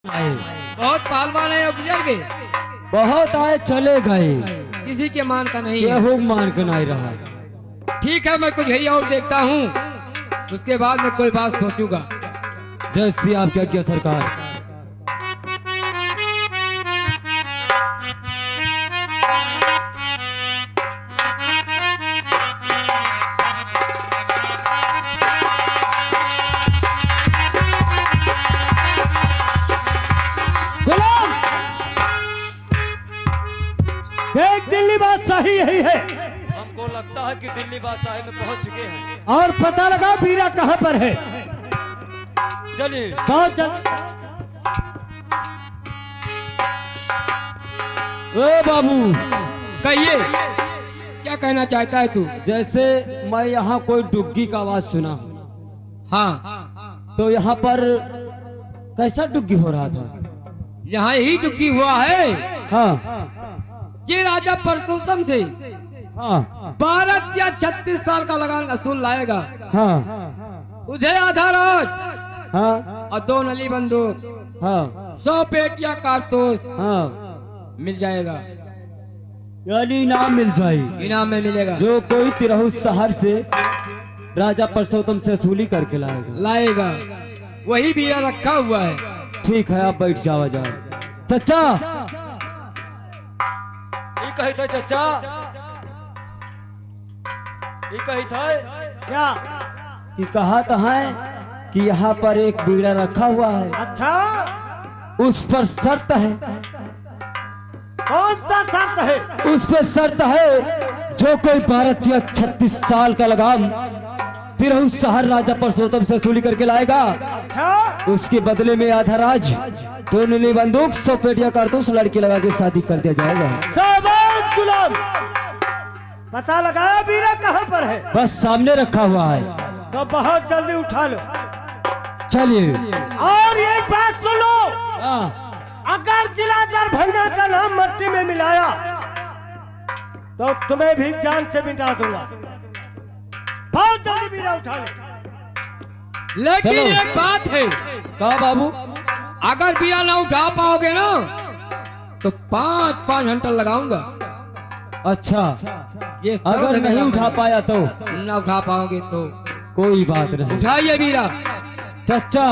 आए, बहुत पहलवान है, गुजर गए। बहुत आए चले गए, किसी के मान का नहीं है। केहू मान के नहीं रहा। ठीक है, मैं कुछ घड़ी और देखता हूँ, उसके बाद मैं कोई बात सोचूंगा। जैसी आपकी आज्ञा सरकार। गुलाम, देख दिल्ली बादशाही यही है हमको लगता है कि दिल्ली बादशाही में पहुंच चुके हैं। और पता लगा वीरा कहाँ पर है। चलिए। बहुत जल्दी। ए बाबू, कहिए, क्या कहना चाहता है तू? जैसे मैं यहाँ कोई डुग्गी का आवाज सुना, हाँ, तो यहाँ पर कैसा डुग्गी हो रहा था? यहाँ यही टुक्की हुआ है हाँ कि राजा परशुराम से हाँ 12 या 36 साल का लगान असूल लाएगा। हाँ उधे आधा राज हाँ और 2 नली बंदूक, हाँ 100 पेट या कारतूस हाँ, मिल जाएगा। यानी इनाम मिल जाए। इनाम में मिलेगा। जो कोई तिरहुत शहर से राजा परशुराम से वसूली करके लाएगा वही बीरा रखा हुआ है। ठीक है, आप बैठ जाओ। चचा, ये कही था चचा, ये कही था क्या? कि कहा तो है कि यहाँ पर एक बीड़ा रखा हुआ है, अच्छा, उस पर शर्त है। कौन सा शर्त है? उस पर शर्त है, जो कोई 12 या 36 साल का लगाम तिरहुत शहर राजा परशुराम से वसूली करके लाएगा, अच्छा, उसके बदले में आधा राज, 2 नीली बंदूक, 100 पेटियां कारतूस लड़की लगा के शादी कर दिया जाएगा। शाबाश गुलाम, पता लगाया वीरा कहाँ पर है? बस सामने रखा हुआ है। तो बहुत जल्दी उठा लो। चलिए। और एक बात सुनो, हाँ, अगर जिला दरभंगा का नाम मट्टी में मिलाया तो तुम्हें भी जान से मिटा दूंगा। बहुत जल्दी वीरा उठा लो। लेकिन चलो। एक बात है, कहा बाबू? अगर बीरा ना उठा पाओगे ना तो 5 घंटा लगाऊंगा। अच्छा, ये अगर नहीं उठा पाया तो? ना उठा पाओगे तो कोई बात नहीं। उठाइए बीरा। चचा,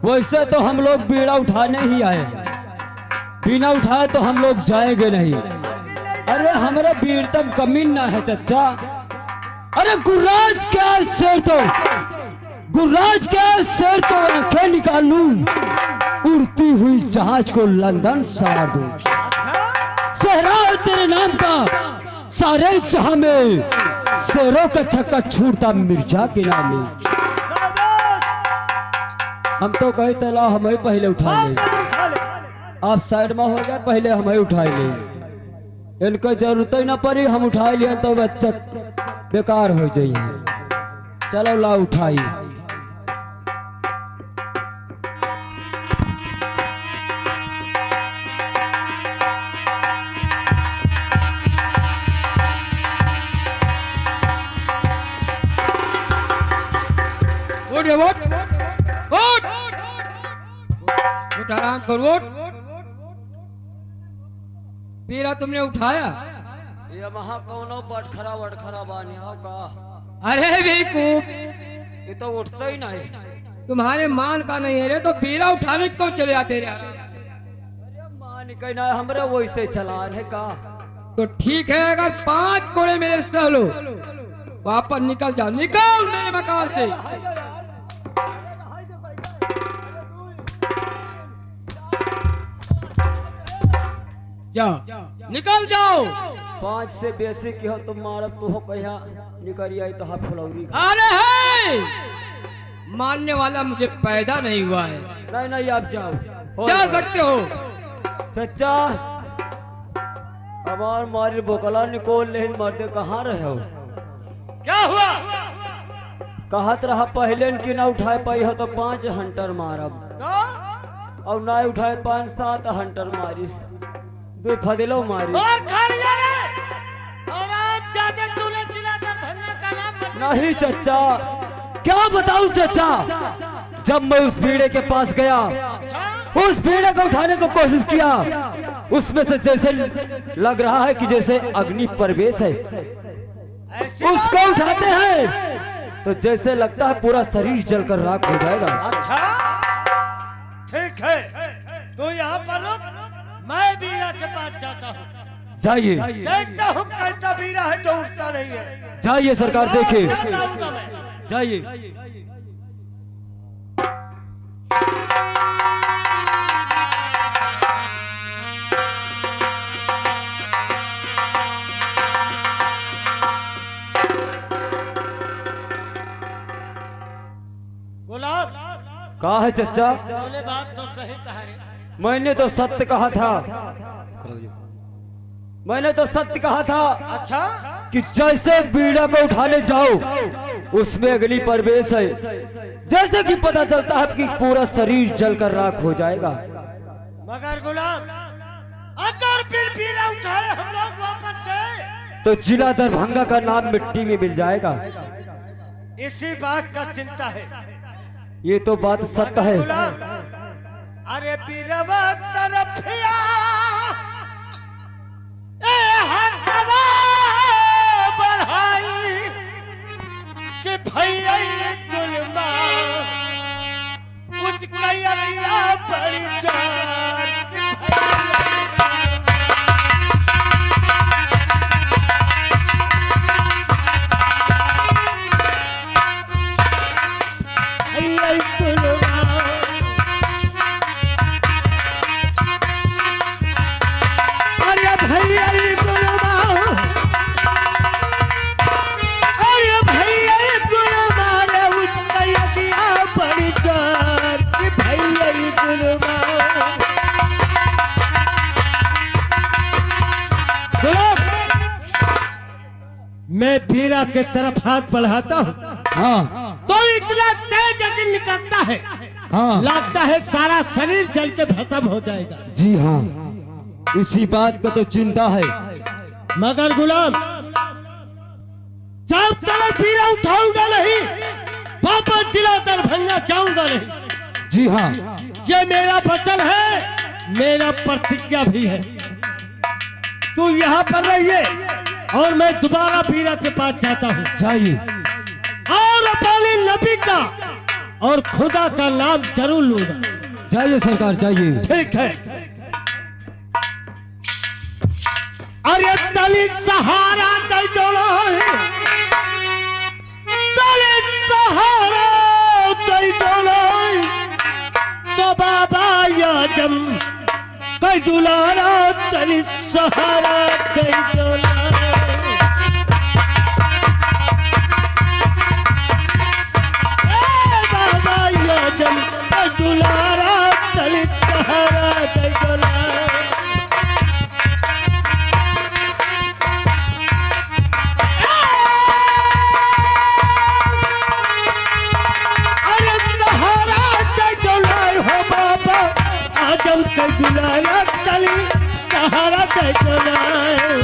वैसे तो हम लोग बीड़ा उठाने ही आए हैं, बिना उठाए तो हम लोग जाएंगे नहीं। अरे हमारा बीड़तम कमी ना है चचा। अरे गुर्राज क्या शेर, तो गुर्राज क्या शेर, तो आंखें निकाल लूं, उड़ती हुई जहाज को लंदन सवार दूं। सहरा है तेरे नाम का सारे जहां में, शेरों का छक्का छूटता मिर्जा के नाम में। हम तो कहे तला हमें पहले उठा ले, आप साइड में हो गए, पहले हमें उठा ले। इनको जरूरत ही ना पड़ी, हम उठा लिए तो बच्चा बेकार हो जाइए। चलो ला उठाई। उठ उठ उठ उठ, आराम कर, उठ। बीरा तुमने उठाया? ये वहाँ कौनो बटखरा बानी हो का? अरे बेवकूफ, ये तो उठता ही नहीं। तुम्हारे मान का नहीं है रे, तो बीरा उठाने क्यों चले आते रे? अरे मान के ना, हमरे वैसे चलान है का? तो ठीक है, अगर 5 कोड़े मेरे सह लो, वापस निकल जाओ, निकल मेरे मकान से। जाओ, निकल जाओ। 5 से बेसी की हो तो मारब तो हो कहिया निकल आई तो हाथ फुलौरी। अरे है, मानने वाला मुझे पैदा नहीं हुआ है। नहीं नहीं, आप जाओ, जा सकते हो। चचा, हमार मारी बोकला निकोल नहीं मरते, कहाँ रहे हो? क्या हुआ? कहत रहा पहले की ना उठाए पाई हो तो 5 हंटर मारब, और ना उठाए 5-7 हंटर मारिस, 2 फदिलो मारी। और खा लिया रे? और आप चाहते तूने जिला दरभंगा का नाम नहीं चचा, क्या बताऊं चचा, जब मैं उस भीड़े के पास गया, उस बीड़ा को उठाने को कोशिश किया, उसमें से जैसे लग रहा है कि जैसे अग्नि प्रवेश है। उसको उठाते हैं तो जैसे लगता है पूरा शरीर जलकर राख हो जाएगा। अच्छा ठीक है, तू यहाँ पर रुक, मैं बीरा के पास जाता हूँ। जाइए, देखता हूँ कैसा बीरा है जो उठता नहीं है। जाइए सरकार, देखिए, जाता हूँ मैं। जाइए। गुलाब, कहा है चचा? बोले बात तो सही कहा रे। मैंने तो सत्य कहा था, मैंने तो सत्य कहा था अच्छा कि जैसे बीड़ा को उठाने जाओ उसमें अग्नि प्रवेश है। जैसे कि पता चलता है कि पूरा शरीर जलकर राख हो जाएगा। मगर गुलाब, अगर फिर बीड़ा उठाए हम लोग वापस गए तो जिला दरभंगा का नाम मिट्टी में मिल जाएगा। इसी बात का चिंता है। ये तो बात सत्य है। गुलाब, अरे बीरवा तरफिया हवा बढ़ाई कि भैया गुलमा कुछ कैया बड़ी जार कि भैया गुलमा अरे भैया गुलमा अरे भैया गुलमा रे उच कैया बड़ी जार कि भैया गुलमा। गुलाब, मैं बीरा के तरफ हाथ बढ़ाता हूँ हाँ तो इतना तेज अग्नि निकलता है, हाँ, लगता है सारा शरीर जल के भस्म हो जाएगा। जी हाँ, इसी बात का तो चिंता है। मगर गुलाम, जब तक बीरा उठाऊंगा नहीं वापस जिला दरभंगा जाऊंगा नहीं। जी हाँ, ये मेरा वचन है, मेरा प्रतिज्ञा भी है। तू यहाँ पर रहिए और मैं दोबारा बीरा के पास जाता हूँ जाइए। और अपने नबी का और खुदा का नाम जरूर लूंगा। जाइए सरकार, जाइए। ठीक है। अरे तली सहारा दे दोला है, तली सहारा दे दोला है, तो बाबा याजम कई दुलारा तली सहारा दे दोला है। ए बाबा याजम कई दुलारा तली सहारा दे दोला है। अरे सहारा दे दोला हो बाबा आजम कई दुलारा तली सहारा दे दोला है।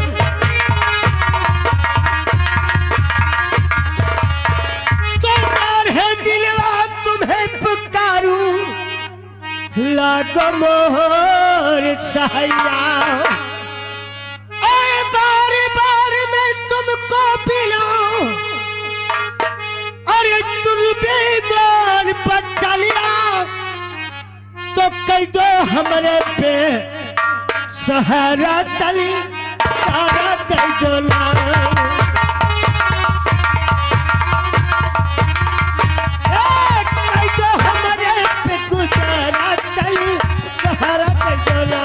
तो डर है दिलवा तुम्हें पुकारूं लागो मोहर सहाया। अरे बार बार मैं तुमको पिलाऊं, अरे तुम बीमार पर चलिया तो कह दो हमरे पे सहारा तली सहारा दे दो ना। ए, कह दो हमरे पे गुजारा तली सहारा दे दो ना।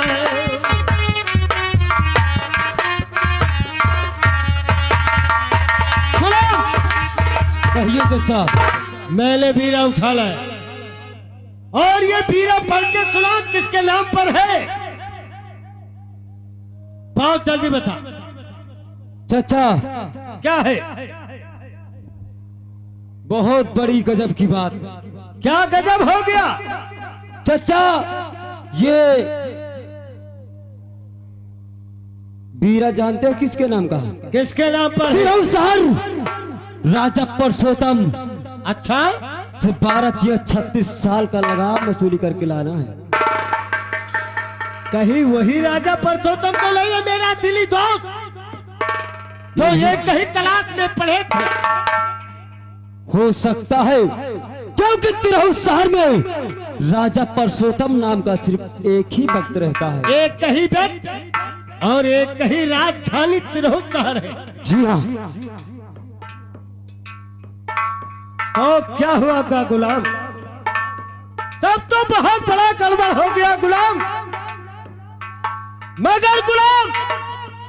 कहिए चचा। मैंने बीरा उठा लाया और ये बीरा पढ़ के सुना किसके नाम पर है? बहुत जल्दी बता चचा, क्या है? बहुत बड़ी गजब की बात। क्या गजब हो गया? चचा, ये बीरा जानते हो किसके नाम का है? किसके नाम पर है? फिरोजशाह राजा परसोत्तम अच्छा, से 12 या 36 साल का लगाम वसूली करके लाना है। कहीं वही राजा परसोत्तम तो नहीं है मेरा दिली दोस्त जो ये कहीं तलाश में पड़े थे? हो सकता है, क्योंकि तिरहुत शहर में राजा परसोत्तम नाम का सिर्फ एक ही भक्त रहता है। एक कहीं व्यक्ति और एक कहीं राजधानी तिरहुत शहर है। जी हाँ। तो क्या हुआ गा गुलाम? तब तो बहुत बड़ा गड़बड़ हो गया गुलाम। मगर गुलाम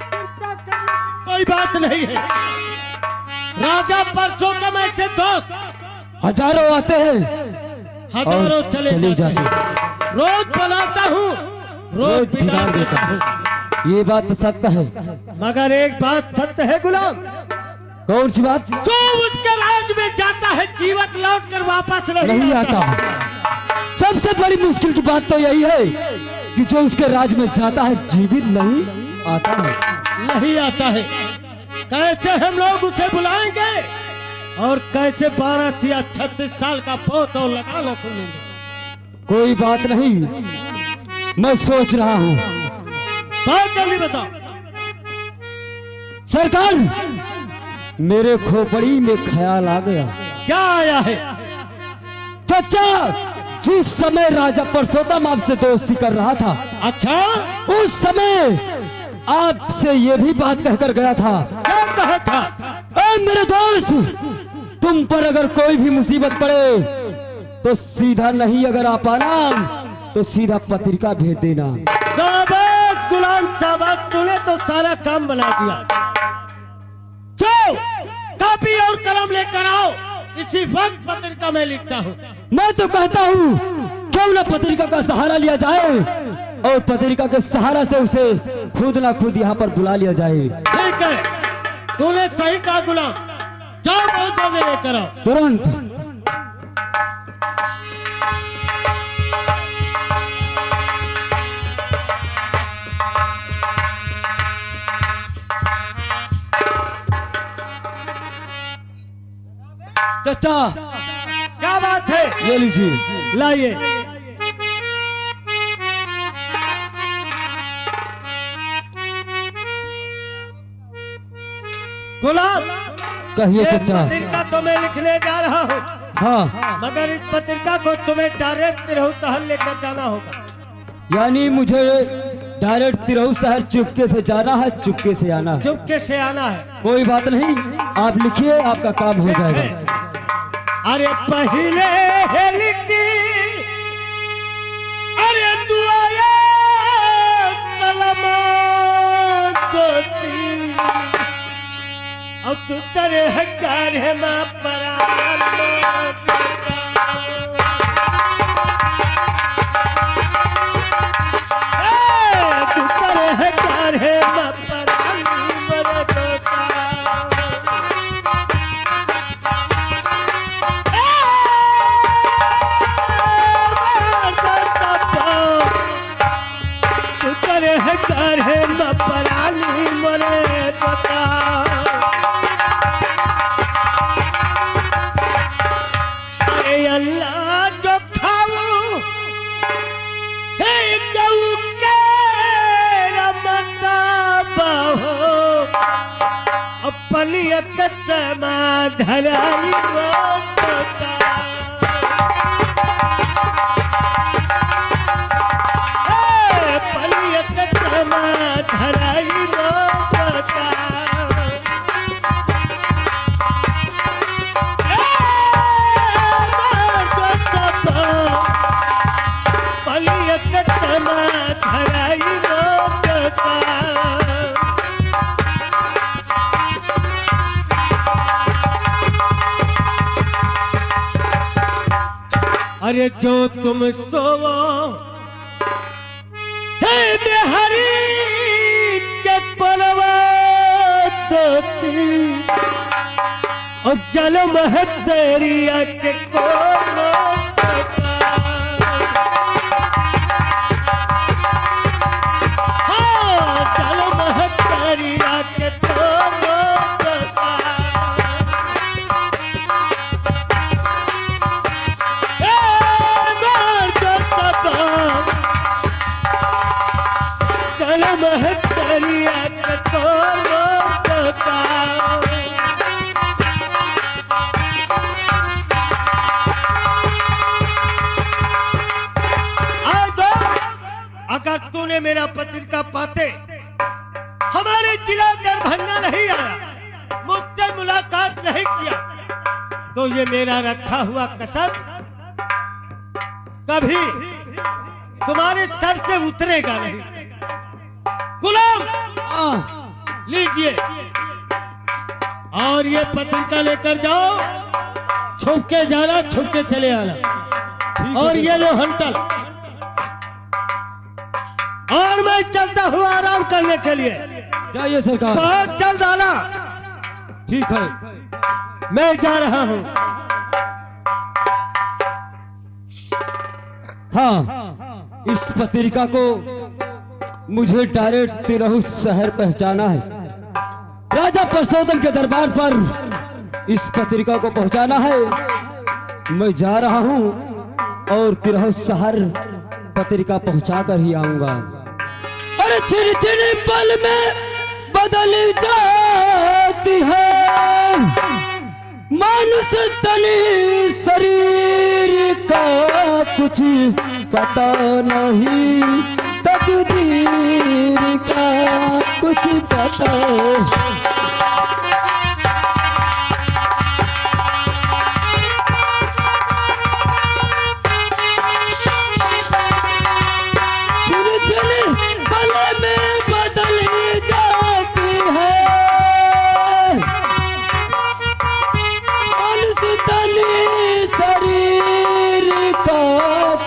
चिंता करने की कोई बात नहीं है। राजा परसोत्तम ऐसे दोस्त हजारों आते हैं हजारों और चले चले जाते जाते हैं। रोज बनाता हूँ, रोज बिगाड़ देता हूँ। ये बात तो सत्य है। मगर एक बात सत्य है गुलाम, कौन सी बात? जो उसके राज में जाता है जीवित लौट कर वापस नहीं आता है। सबसे बड़ी मुश्किल की बात तो यही है कि जो उसके राज में जाता है जीवित नहीं आता है। नहीं आता है। कैसे हम लोग उसे बुलाएंगे और कैसे 12 या 36 साल का पोत और लगाना सुनेंगे? कोई बात नहीं, मैं सोच रहा हूँ। बहुत जल्दी बताओ। सरकार, मेरे खोपड़ी में ख्याल आ गया। क्या आया है? चाचा, जिस समय राजा परसोत्तम आपसे दोस्ती कर रहा था, अच्छा, उस समय आपसे ये भी बात कहकर गया था। क्या कहा था? मेरे दोस्त, तुम पर अगर कोई भी मुसीबत पड़े तो सीधा नहीं अगर आ पाना तो सीधा पत्रिका भेज देना। शाबाश गुलाम शाबाश, तूने तो सारा काम बना दिया। चलो कापी और कलम लेकर आओ, इसी वक्त पत्रिका में लिखता हूँ। मैं तो कहता हूँ क्यों ना पत्रिका का सहारा लिया जाए और पत्रिका के सहारा से उसे खुद ना खुद यहाँ पर बुला लिया जाए। ठीक है, तूने सही कहा गुलाम। जाओ बहुत जल्दी लेकर आओ। तुरंत। चाचा, क्या बात है? ये लीजिए। लाइए। गुलाम, कहिए ये चाचा। पत्रिका तो मैं लिखने जा रहा हूँ, हाँ, मगर इस पत्रिका को तुम्हें डायरेक्ट तिरहुत शहर लेकर जाना होगा। यानी मुझे डायरेक्ट तिरहुत शहर चुपके से जाना है, चुपके से आना है। चुपके से आना है। कोई बात नहीं, आप लिखिए, आपका काम हो जाएगा। अरे पहले है लिखी, अरे दुआया सलामत दोती, अब तू तेरे हकार है माँ परान तू तेरे हकार है माँ परान मर दोता। घर है मपरानी मरे तोता। अरे अल्लाह जो खाऊं हे गऊ के रमता बहो, अपनी अकतमा धराई मोटता। धराई मोटता। पलियत तमा धराई मोटता। अरे जो तुम सोवो हरी के परवाती और जन्म है तेरी के कोनो जन्म है तेरी के कोनो महतरिया के तोर मोर तोता अगर तूने मेरा पत्रिका पाते हमारे जिला दरभंगा नहीं आया, मुझसे मुलाकात नहीं किया, तो ये मेरा रखा हुआ कसम कभी तुम्हारे सर से उतरेगा नहीं। गुलाम लीजिए और ये पत्रिका लेकर जाओ, छुप के जाना, छुप के चले आना। और ये लो हंटल, और मैं चलता हुआ आराम करने के लिए। जाइए सरकार। बहुत जल्द आना। ठीक है, मैं जा रहा हूँ। हाँ, इस पत्रिका को मुझे डायरेक्ट तिरहुत शहर पहुंचाना है। राजा परसोत्तम के दरबार पर इस पत्रिका को पहुंचाना है। मैं जा रहा हूं और तिरहुत शहर पत्रिका पहुंचा कर ही आऊंगा। अरे चिर चिर पल में बदल जाती है मानुष तनी, शरीर का कुछ पता नहीं, तकदीर का कुछ पता।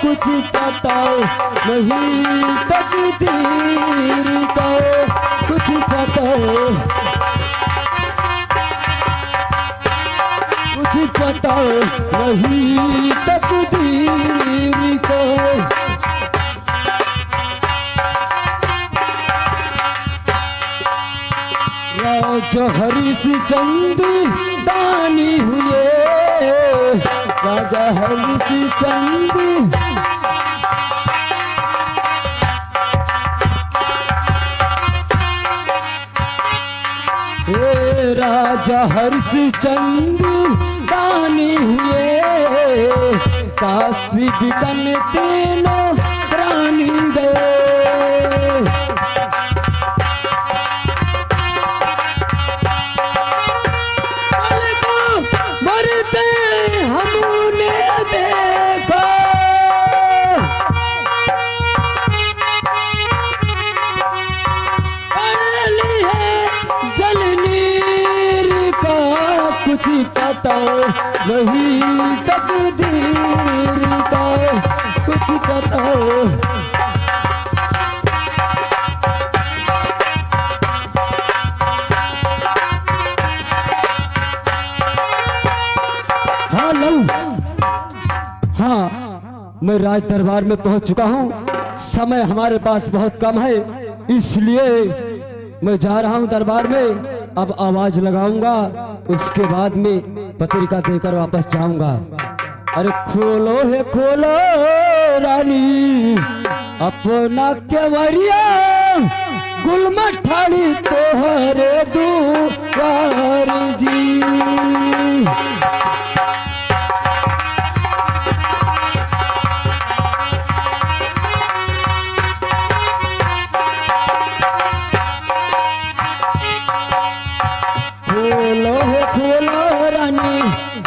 कुछ पता नहीं, तकदीर का कुछ पता, कुछ पता नहीं, तकदीर का। राजा हरिश्चंद्र दानी हुए, राजा हरिश्चंद्र राजा हरिश्चंद्र दानी हुए, काशी बिकन तीनों प्राणी गए। मरते हमने देखा, पड़ली है जलनीर का कुछ पता नहीं, तकदीर का कुछ पता। हाँ लऊ, हाँ मैं राज दरबार में पहुंच चुका हूँ। समय हमारे पास बहुत कम है, इसलिए मैं जा रहा हूँ दरबार में। अब आवाज लगाऊंगा, उसके बाद में पत्रिका देकर वापस जाऊंगा। अरे खोलो है खोलो रानी अपना केवरिया, गुलमठाड़ी तोहरे दुआर जी। खोलो रानी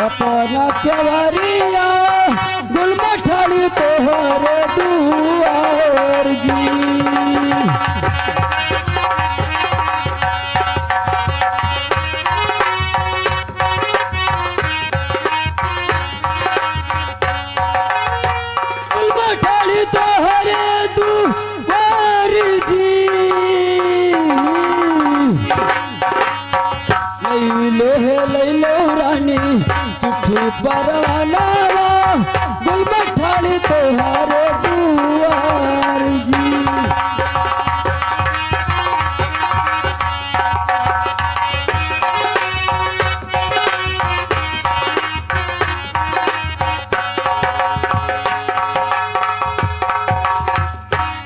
अपना केवरिया, गुलमठाड़ी तोहरे दुआर जी। गुलमठाड़ी तोहरे दुआर जी। लैलो रानी चिट्ठी परवाना, गुलमठाड़ी तोहरे दुआर जी।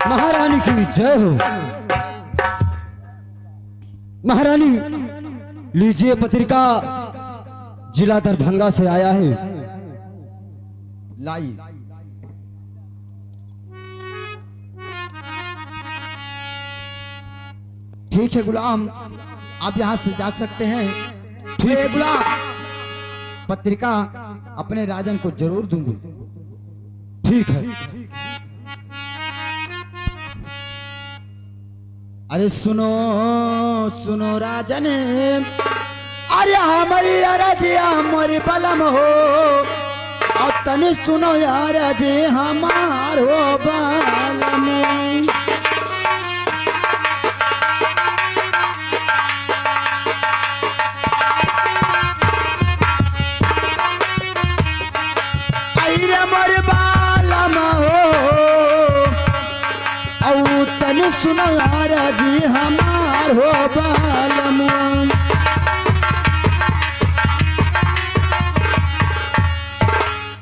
महारानी की जय हो। महारानी लीजिए पत्रिका, जिला दरभंगा से आया है। लाइए। ठीक है गुलाम, आप यहाँ से जा सकते हैं। ठीक है गुलाम, पत्रिका अपने राजन को जरूर दूंगी। ठीक है। अरे सुनो सुनो राजन, अरे हमारी अरजिया हमारी बलम हो, और तनि सुनो यार जी हमार हो बलम। सुनो यार जी हमार हो बालम।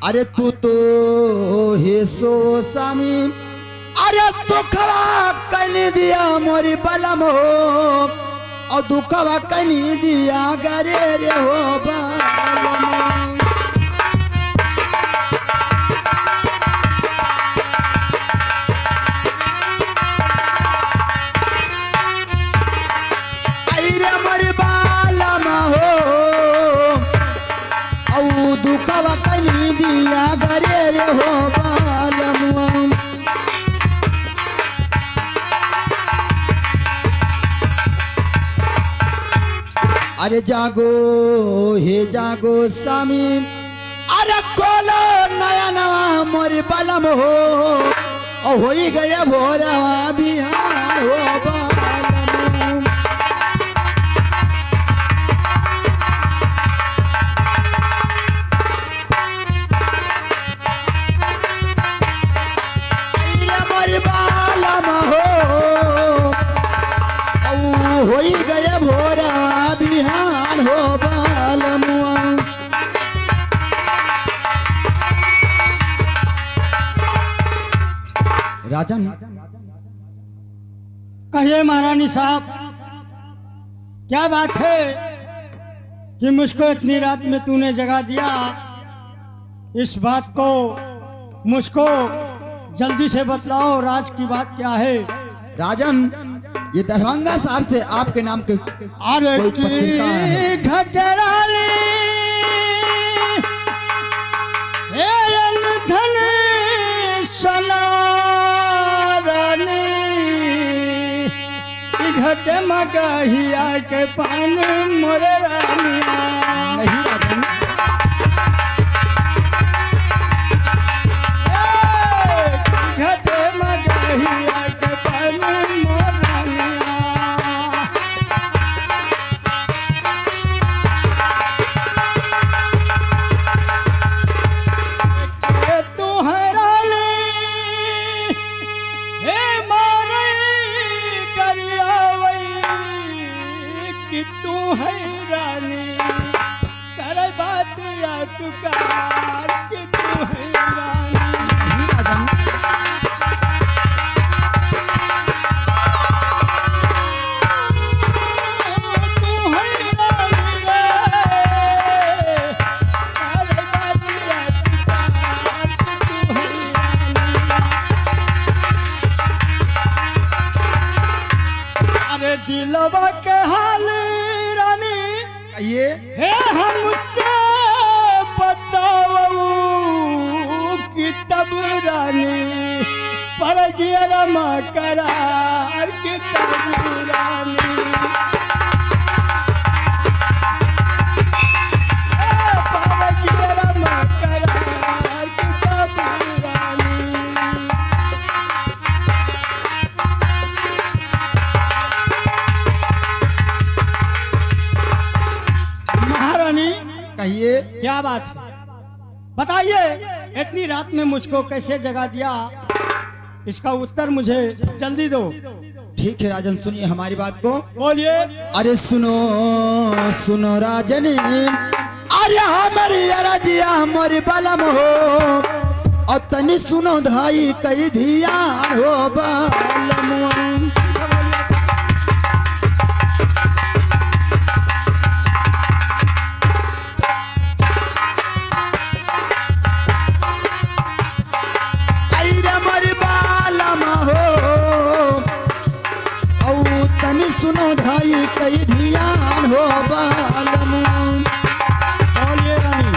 अरे तू तो हे सो स्वामी, अरे दुखवा कनी दिया मोरी बलम हो, और दुखवा कनी दिया गरे रे हो बालम। दुखवा कनी दिया गरे रे हो बालम। अरे जागो हे जागो स्वामी, अरे कोलो नया नवा मोर बलम हो, और हो ही गया भोरवा बिहार हो बालम। हो ही गया भोरा बिहान हो बालमुआ। राजन कहिए महारानी साहब, क्या बात है कि मुझको इतनी रात में तूने जगा दिया? इस बात को मुझको जल्दी से बतलाओ, राज की बात क्या है? राजन, ये दरभंगा शहर से आपके नाम के अरे कोई पत्रिका है। घटराली धन सनारानी, घट मगहिया के पान मोर रानिया। नहीं राजन, घट मगहिया के पान मोर रानिया। तू हैरानी हे मारे करियावई, कि तू हैरानी कर बात या तुकार, कि तू हैरानी। नहीं राजन, तू हैरानी रे, कर बात या तुकार, कि तू हैरानी। अरे दिलवा के हाल रानी ये हे हमसे बताओ, कि तब रानी पर जियरमा करार, कि तब रानी पर जियरमा करार, कि तब रानी। महारानी कहिए। क्या बात है, बताइए इतनी रात में मुझको कैसे जगा दिया? इसका उत्तर मुझे जल्दी दो। ठीक है राजन, सुनिए हमारी बात को। बोलिए। अरे सुनो सुनो राजन, अरे हमारी अरजिया हमारी बलम हो, और तनि सुनो धाई कई धियान हो बालम। सुनो धाई कई ध्यान हो बालम। बोलिए रानी।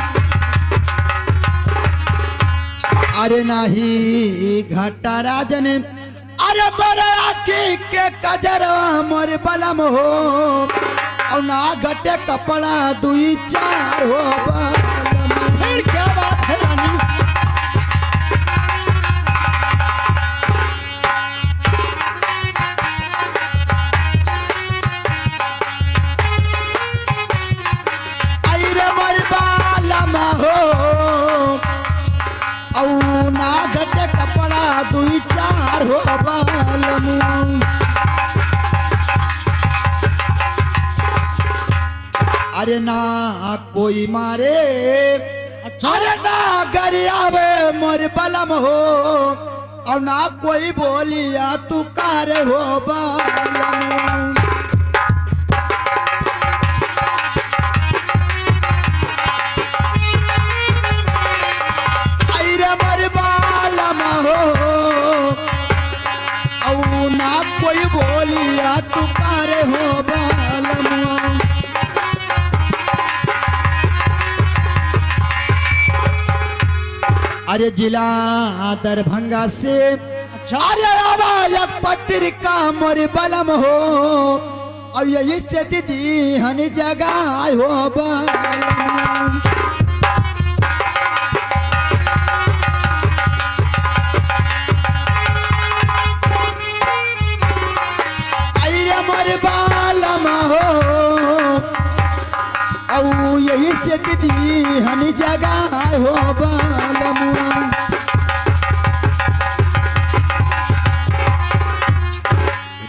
अरे नाही घाटा राजन अरे बड़ा के कजरवा मोर बलम हो और ना घटे कपड़ा दुई चार हो बालम। फिर क्या बात है रानी? अरे मोर बालम हो और ना घटे कपड़ा दुई चार हो बालम। अरे ना कोई मारे अरे ना गरियावे मोर बलम हो और ना कोई बोलिया तू कारे हो बालम। अरे मोर बालम हो और ना कोई बोलिया तू कारे हो बालम। अरे जिला दरभंगा से अरे आवाज पत्रिका मोर बलम हो और यही से दीदी हन जगह हो बलम। अरे मोर बलम हो और यही से दीदी हन जगह हो बालम।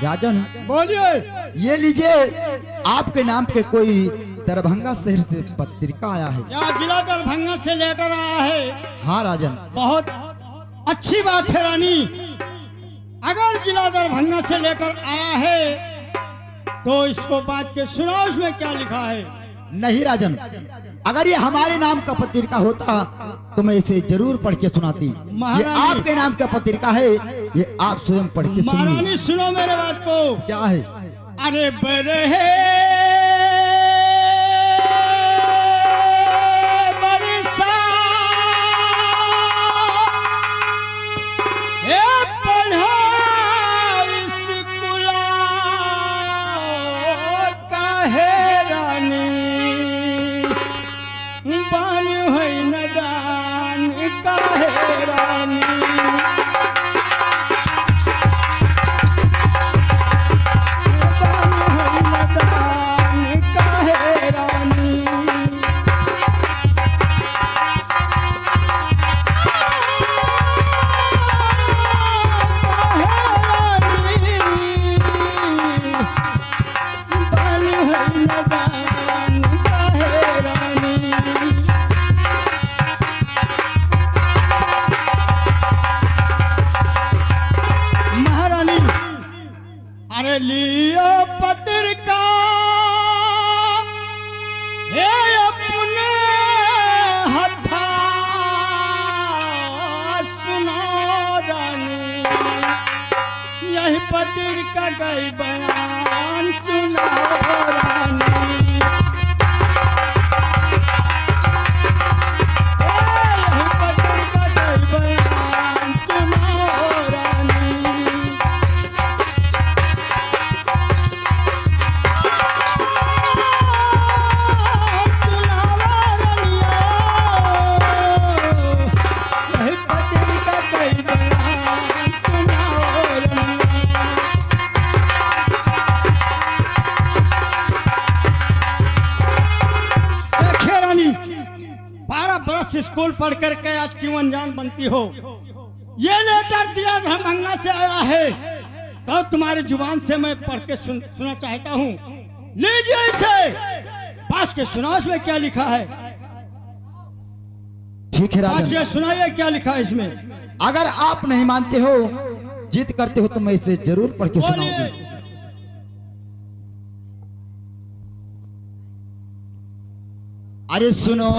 राजन बोलिए। ये लीजिए आपके नाम के कोई दरभंगा शहर से पत्रिका आया है। यहाँ जिला दरभंगा से लेटर आया है। हाँ राजन। बहुत अच्छी बात है रानी। अगर जिला दरभंगा से लेटर आया है तो इसको बात के सुनाओ, उसमें क्या लिखा है? नहीं राजन, अगर ये हमारे नाम का पत्रिका होता तो मैं इसे जरूर पढ़ के सुनाती। ये महारानी। आपके नाम का पत्रिका है, ये आप स्वयं पढ़ के सुनिए। महारानी सुनो मेरे बात को। क्या है? अरे बरहे बरसा हे पढ़ा स्कूला काहे रानी बान है नदान काहे रानी। अरे लियो पत्रिका हे अपने हथा सुनो रानी, यही पत्रिका गई बयान सुनो रानी। यही पत्रिका गई बयान सुनो रानी। स्कूल पढ़ करके आज क्यों अनजान बनती हो? ये लेटर दिया दरभंगा से आया है तो तुम्हारी जुबान से मैं पढ़ के सुना चाहता हूँ। लीजिए इसे पास के सुनाओ, इसमें क्या लिखा है? ठीक है पास राजन, ये सुनाइए क्या लिखा है इसमें। अगर आप नहीं मानते हो, जिद करते हो तो मैं इसे जरूर पढ़ के बोलिए। सुनाऊंगी। अरे सुनो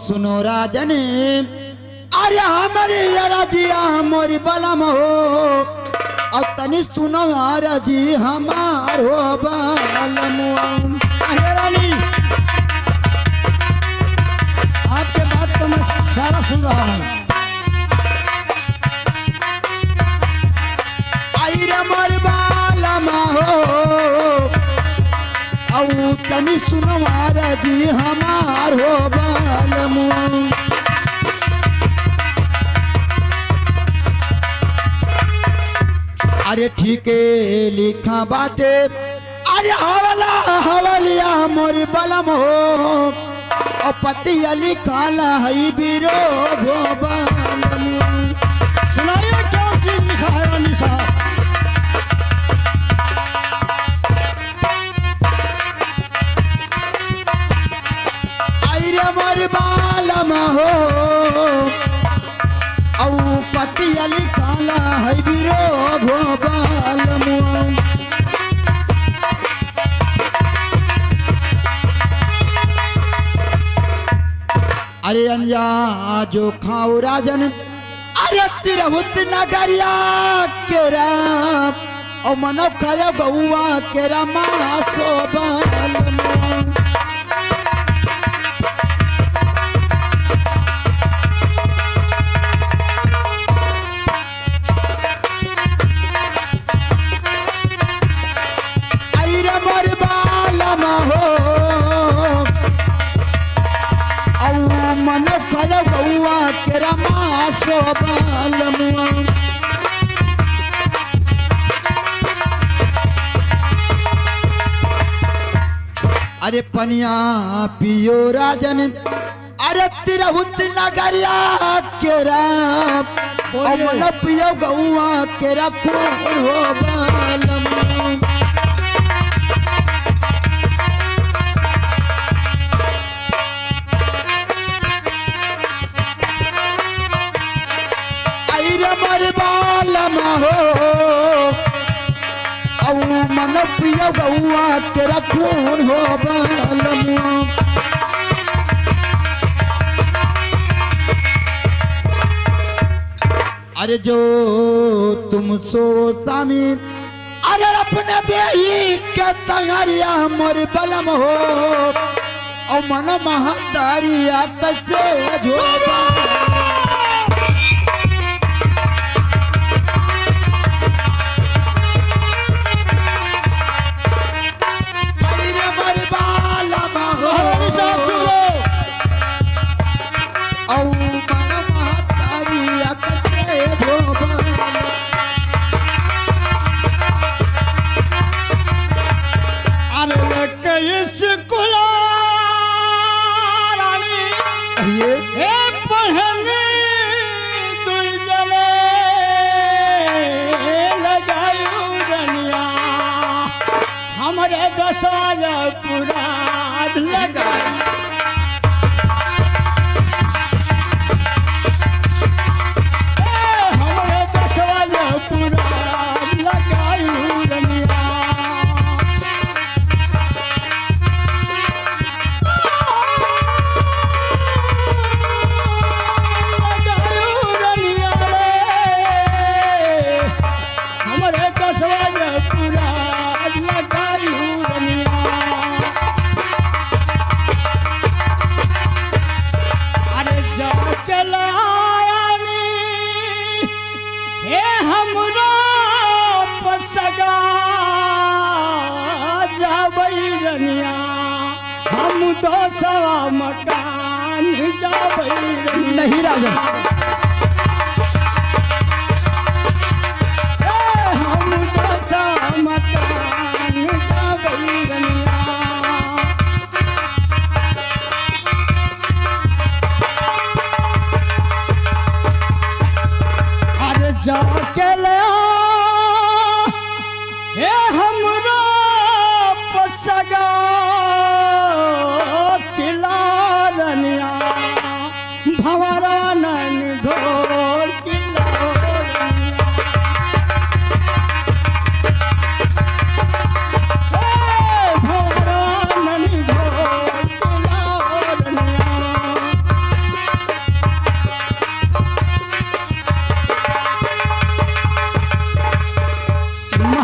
सुनो राजन, अरे हमारी राजिया मोरी बलम हो और तनी सुनो मारा जी हमार हो बालमुआ। अरे रानी, आपके बात तो मैं सारा सुन रहा हूँ। आई रे मोर बालमा हो औ तनी सुनो मारा जी हमार हो बालमुआ। अरे ठीके लिखा बाटे अरे हवला हवलिया मोर बलम हो और पतिया लिखाला है बीरो गो बालमुआ। सुनाइए क्या चीज लिखा है रानी साहब। आई रे मोर बालमा हो औ पतिया लिखाला है बीरो गो बालमुआ। अरे अंजा जो खाओ राजन अरे तिरहुत नगरिया केरा और मनो खाया गौआ केरा मासो बालमुआ। आई रे मोर बालमा हो औ मनो खाया गौआ केरा मासो बालमुआ। अरे पनिया पियो राजन अरे तिरहुत नगरिया केरा और मन पियो गौआ केरा खून हो बालमुआ। आई रे मोर बालमा हो औ मन पियो गौआ तेरा खून हो बालमुआ। अरे जो तुम सो सामी अरे अपने बेही के तैयारिया मोर बलम हो और मन महतारिया कैसे झोबा। हमारे दसवाजा पूरा लगा हमारे दसवाजा पूरा लगायू रनिया। लगायू रनिया रे हमारे दसवाजा पूरा लगायू रनिया। अरे जाके लायानी हे हमरो पसगा जाबई रनिया हम दोसवा मकान जाबई रनिया। नहीं राजन हम दोसवा मकान जाबई रनिया। अरे जाके ले हे हमरो पसगा किला रनिया भंवरा नन घोर किला रनिया।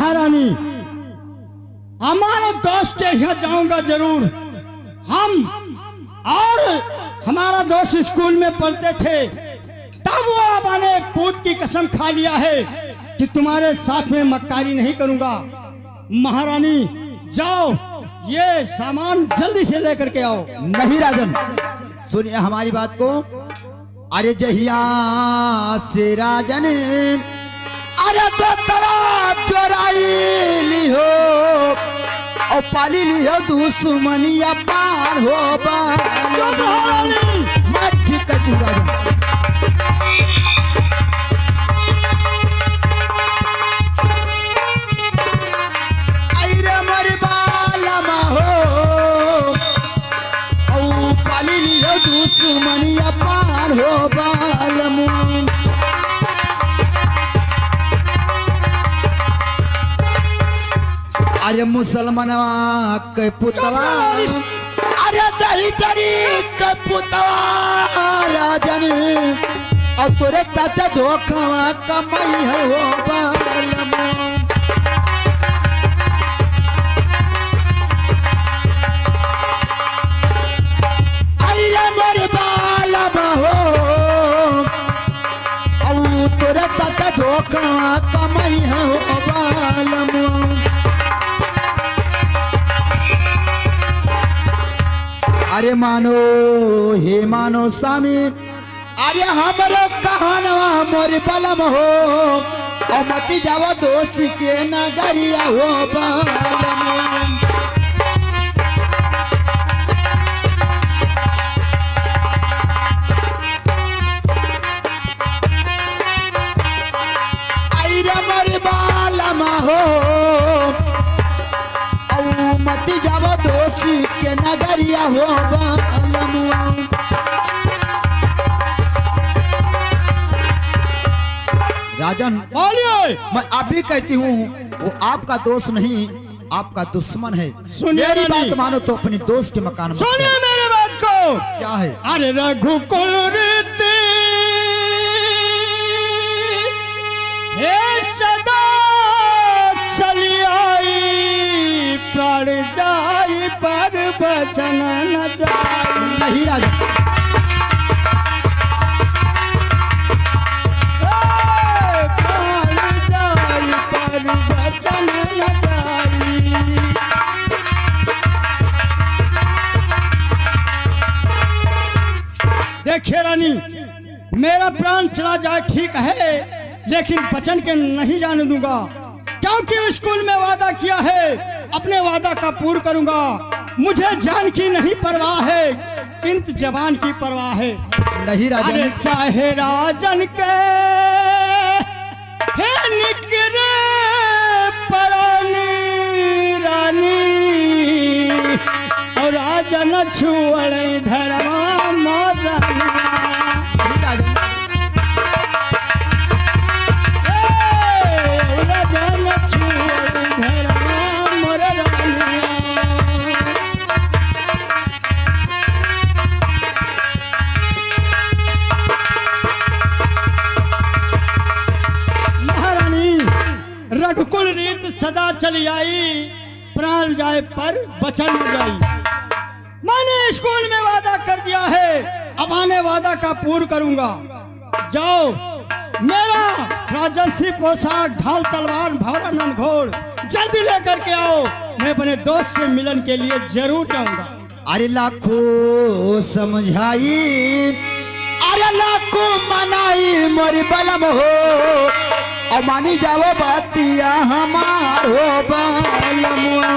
महारानी, हमारे दोस्त के यहाँ जाऊंगा जरूर। हम और हमारा दोस्त स्कूल में पढ़ते थे, तब वो मैंने पूत की कसम खा लिया है कि तुम्हारे साथ में मक्कारी नहीं करूंगा। महारानी जाओ, ये सामान जल्दी से लेकर के आओ। नहीं राजन, सुनिए हमारी बात को। अरे जहिया से राजन अरे तो तवा चोराई लिहो और पाली लिहो दुश्मनिया पार हो मैं ठीक करती हूँ राजन। अरे मर बालमा हो औ पाली लिहो दुश्मनिया पार हो बालमु। अरे मुसलमानवा के पुतवा अरे दही चरी के पुतवा राजन और तोरे ताते धोखवा कमाई है हो बालमु। अरे मोरे बालमा हो औ तोरे ताते धोखवा कमाई है हो बालमु। अरे मानो हे मानो स्वामी अरे हमरो कहनवा मोर बलम हो और मती जावा दोस्त के नगरिया हो बलम। अरे मोर बलम हो और मती जावा दोस्त के नगरिया हो बालमुआ। राजन बोलिए। मैं अभी कहती हूँ वो आपका दोस्त नहीं आपका दुश्मन है। सुनिए मेरी रानी। बात मानो तो अपने दोस्त के मकान में सुनिए मेरी बात को। क्या है? अरे रघुकुल रीति हे सदा चली आई, प्राण जाई पर बचन न जाई। नहीं राजन, प्राण जाई पर बचन न जाई। देखिए रानी, मेरा प्राण चला जाए ठीक है, लेकिन बचन के नहीं जाने दूंगा, क्योंकि स्कूल में वादा किया है, अपने वादा का पूर्ण करूंगा। मुझे जान की नहीं परवाह है, किंतु जवान की परवाह है। नहीं राजन। अरे चाहे राजन के हे निकरे परानी रानी और राजन छुअड़े धर्मा मोरानी। नहीं राजन, राजन छुअड़े धर्मा मोरानी। रघुकुल रीत सदा चली आई, प्राण जाए पर बचन न जाई। मैंने स्कूल में वादा कर दिया है, अब आने वादा का पूर्ण करूंगा। जाओ, मेरा राजसी पोशाक, ढाल, तलवार, भौरा, ननघोड़ जल्दी लेकर के आओ। मैं अपने दोस्त से मिलन के लिए जरूर जाऊंगा। अरे लाखों समझाई अरे लाखों मनाई मोरी बलम हो और मानी जाओ बातिया हमार हो बालमुआ।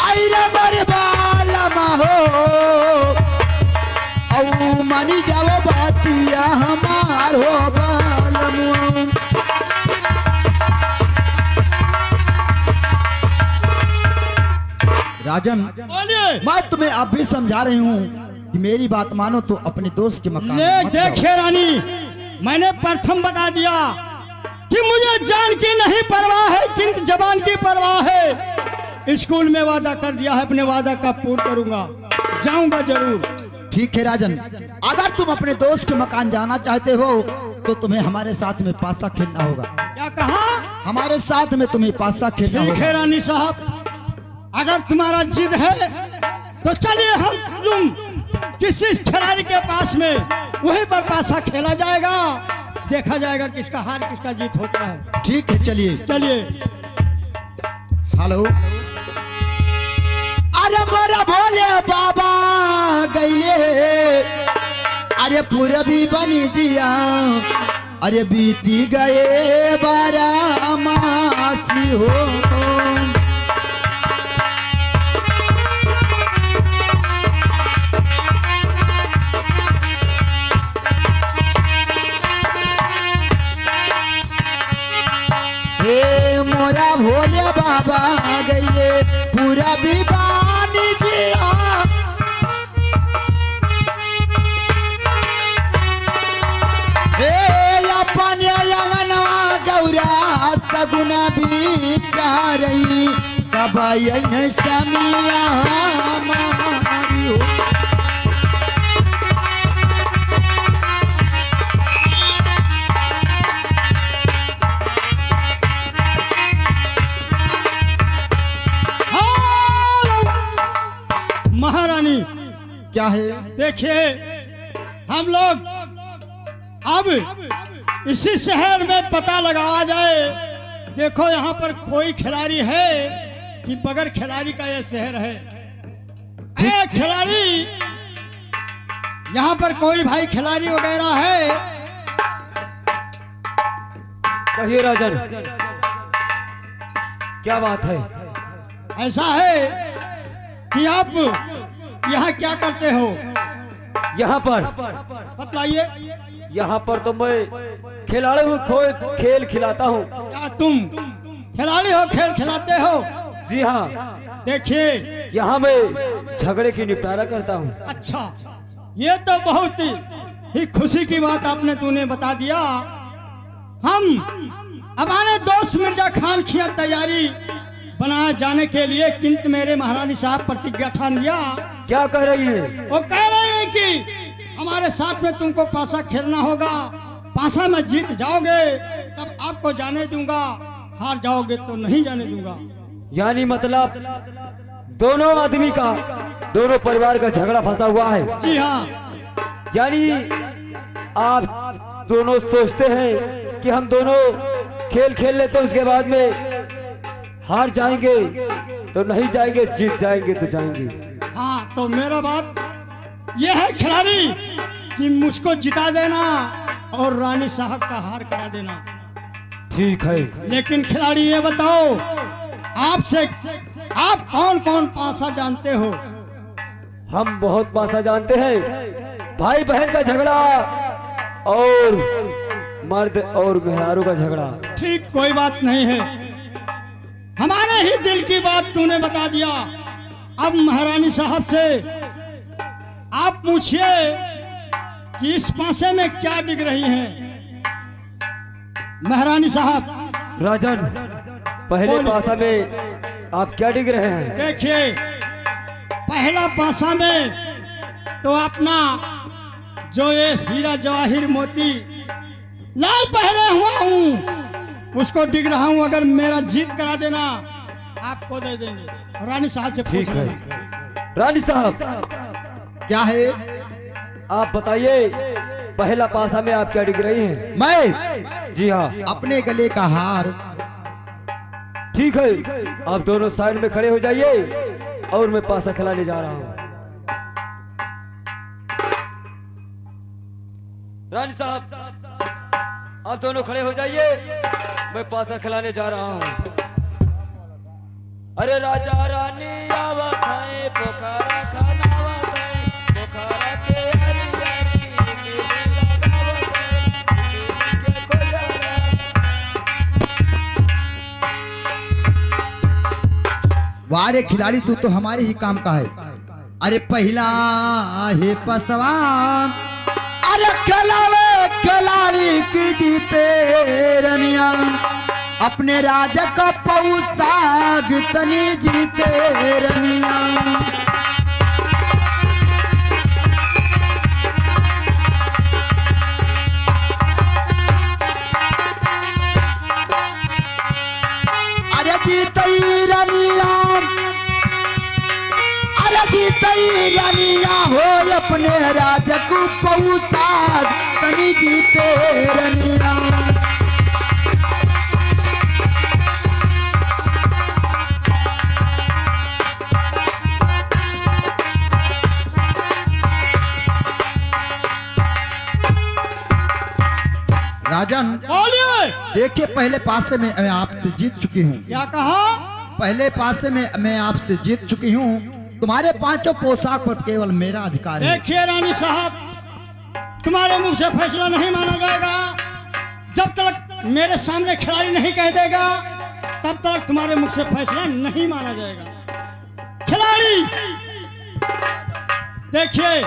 अरे मोरे बालमा हो और मानी जाओ बातिया हमार हो बालमुआ। राजन, बोलिए। मैं तुम्हें अब भी समझा रही हूँ कि मेरी बात मानो तो अपने दोस्त के मकान ले में मत जाओ। देखिए रानी, मैंने प्रथम बता दिया कि मुझे जान की नहीं परवाह है, किंतु जबान की परवाह है। स्कूल में वादा कर दिया है, अपने वादा का पूर्ण करूंगा, जाऊंगा जरूर। ठीक है राजन, अगर तुम अपने दोस्त के मकान जाना चाहते हो तो तुम्हें हमारे साथ में पासा खेलना होगा। क्या कहा? हमारे साथ में तुम्हें पासा खेलना ठीक है होगा। रानी साहब, अगर तुम्हारा जिद है तो चलिए हम तुम किसी खिलाड़ी के पास में वहीं पर पासा खेला जाएगा, देखा जाएगा किसका हार किसका जीत होता है। ठीक है चलिए। चलिए। हेलो, अरे मोरा भोले बाबा गईले, अरे पूरबी बनी जिया, अरे बीती गए 12 मासी हो। हे मोरा भोले बाबा गईले पूरबी बनी जिया, अपने अंगनवा गौरा सगुना बिचारई, कब यह समिया हमारी हो। महारानी क्या है? देखिए, हम लोग अब इसी शहर में पता लगाया जाए, देखो यहाँ पर कोई खिलाड़ी है कि बगैर खिलाड़ी का ये शहर है। खिलाड़ी यहाँ पर कोई भाई खिलाड़ी वगैरह है? कहिए राजन, क्या बात है? ऐसा है कि आप यहाँ क्या करते हो? यहाँ पर बतलाइए। यहाँ पर तो मैं खिलाड़ी हूँ, खेल खिलाता हूँ। क्या तुम खिलाड़ी हो, खेल खिलाते हो? जी हाँ। देखिए, यहाँ मैं झगड़े की निपटारा करता हूँ। अच्छा, ये तो बहुत ही खुशी की बात आपने तूने बता दिया। हम हमारे दोस्त मिर्जा खान की तैयारी बनाए जाने के लिए, किंतु मेरे महारानी साहब प्रतिज्ञा ठान लिया। क्या कह रही है? वो कह रहे हैं कि हमारे साथ में तुमको पासा खेलना होगा, पासा में जीत जाओगे तब आपको जाने दूंगा, हार जाओगे तो नहीं जाने दूंगा। यानी मतलब दोनों आदमी का, दोनों परिवार का झगड़ा फंसा हुआ है। जी हाँ। यानी आप दोनों सोचते हैं कि हम दोनों खेल खेल लेते हैं, उसके बाद में हार जाएंगे तो नहीं जाएंगे, जीत जाएंगे तो जाएंगे। हाँ, तो मेरा बात यह है खिलाड़ी कि मुझको जिता देना और रानी साहब का हार करा देना। ठीक है। लेकिन खिलाड़ी ये बताओ, आपसे आप कौन कौन पासा जानते हो? हम बहुत पासा जानते हैं, भाई बहन का झगड़ा और मर्द और मेहरारू का झगड़ा। ठीक, कोई बात नहीं है, हमारे ही दिल की बात तूने बता दिया। अब महारानी साहब से आप पूछिए कि इस पासे में क्या डिग रही हैं महारानी साहब। राजन, पहले पासा में आप क्या डिग रहे हैं? देखिए, पहला पासा में तो अपना जो ये हीरा जवाहिर मोती लाल पहने हुआ हूँ उसको डिग रहा हूँ। अगर मेरा जीत करा देना आपको दे देंगे। रानी साहब से ठीक पूछ है। लेना। रानी साहब, क्या है? आप बताइए, पहला पासा में आप क्या डिग रही हैं? मैं जी हाँ। अपने गले का हार। ठीक है, आप दोनों साइड में खड़े हो जाइए और मैं पासा खिलाने जा रहा हूँ। रानी साहब, आप दोनों खड़े हो जाइए, मैं पासा खिलाने जा रहा हूँ। अरे राजा रानी आवत है, पोखरा खाना आवत है, पोखरा के हरी हरी मेली लगावत है, मेली के कोयला। वारे खिलाड़ी, तू तो हमारे ही काम का है। अरे पहला है पसवा, अरे खिलावे खिलाड़ी की जीते रनिया, अपने राजा का पौसाग तनी जीते रनिया। रनिया हो अपने राज को पहुँचा तनी जीते रनिया। राजन बोलिए। देखिए, पहले पासे में मैं आपसे जीत चुकी हूँ। क्या कहा? पहले पासे में मैं आपसे जीत चुकी हूँ। तुम्हारे पांचों पोशाक पर केवल मेरा अधिकार है। देखिए रानी साहब, तुम्हारे मुंह से फैसला नहीं माना जाएगा। जब तक मेरे सामने खिलाड़ी नहीं कह देगा तब तक तुम्हारे मुख से फैसला नहीं माना जाएगा। खिलाड़ी देखिए,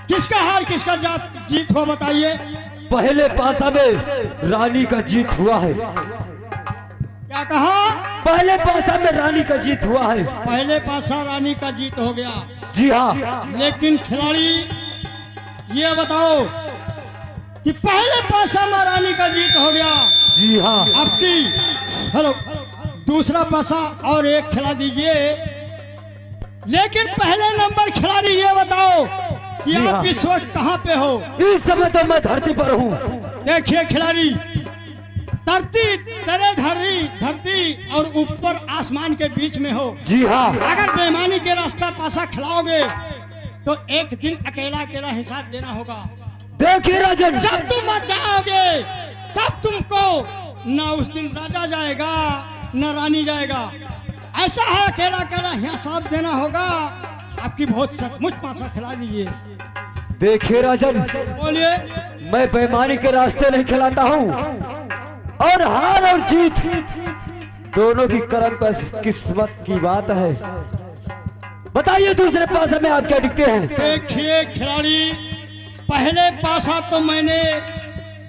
किसका हार किसका जीत हो बताइए। पहले पासा में रानी का जीत हुआ है। क्या कहा? पहले पासा में रानी का जीत हुआ है। पहले पासा रानी का जीत हो गया। जी हाँ। लेकिन खिलाड़ी ये बताओ कि पहले पासा में रानी का जीत हो गया। जी हाँ। अब की हेलो दूसरा पासा और एक खिला दीजिए। लेकिन पहले नंबर खिलाड़ी ये बताओ कि जी आप हाँ। इस वक्त कहाँ पे हो? इस समय तो मैं धरती पर हूँ। देखिए खिलाड़ी, धरती और ऊपर आसमान के बीच में हो। जी हाँ। अगर बेईमानी के रास्ता पासा खिलाओगे तो एक दिन अकेला अकेला हिसाब देना होगा। देखिए राजन, जब तुम मर जाओगे तब तुमको न उस दिन राजा जाएगा न रानी जाएगा। ऐसा है, अकेला अकेला हिसाब देना होगा। आपकी बहुत सचमुच पासा खिला दीजिए। देखिए राजन, बोलिए। मैं बेईमानी के रास्ते नहीं खिलाता हूँ, और हार और जीत दोनों की कर्म पर किस्मत की बात है। बताइए दूसरे पासा में आप क्या दिखते हैं? देखिए खिलाड़ी, पहले पासा तो मैंने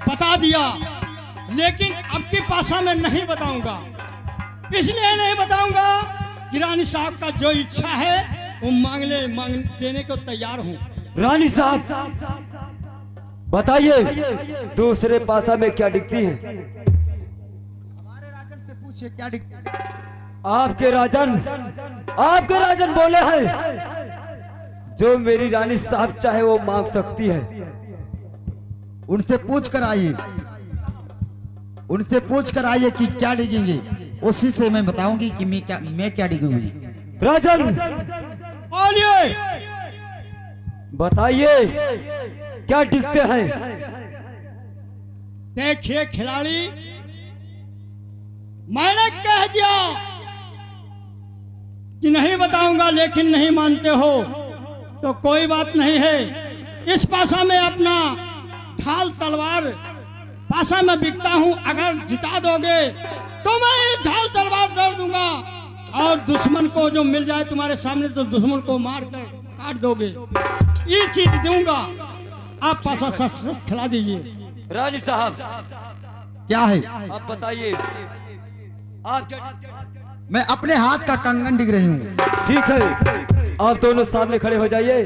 बता दिया, लेकिन अब की पासा में नहीं बताऊंगा। इसलिए नहीं बताऊंगा कि रानी साहब का जो इच्छा है वो मांग देने को तैयार हूँ। रानी साहब बताइए दूसरे पासा में क्या दिखती है? हमारे राजन से पूछे क्या आपके राजन बोले हैं जो मेरी रानी साहब चाहे वो मांग सकती है। उनसे पूछ कर आइए कि क्या डिगेंगे, उसी से मैं बताऊंगी कि मैं क्या डिगूंगी। राजन बोलिए। बताइए क्या दिखते हैं? देखिए खिलाड़ी, मैंने कह दिया कि नहीं बताऊंगा, लेकिन नहीं मानते हो तो कोई बात नहीं है। इस पासा में अपना ढाल तलवार पासा में बिकता हूं। अगर जिता दोगे तो मैं ये ढाल तलवार दे दूंगा, और दुश्मन को जो मिल जाए तुम्हारे सामने तो दुश्मन को मार कर काट दोगे। ये चीज दूंगा, आप पासा सच सच खिला दीजिए। रानी साहब क्या है? आप बताइए आप क्या? मैं अपने हाथ का कंगन डिग रही हूँ। ठीक है, आप दोनों सामने खड़े हो जाइए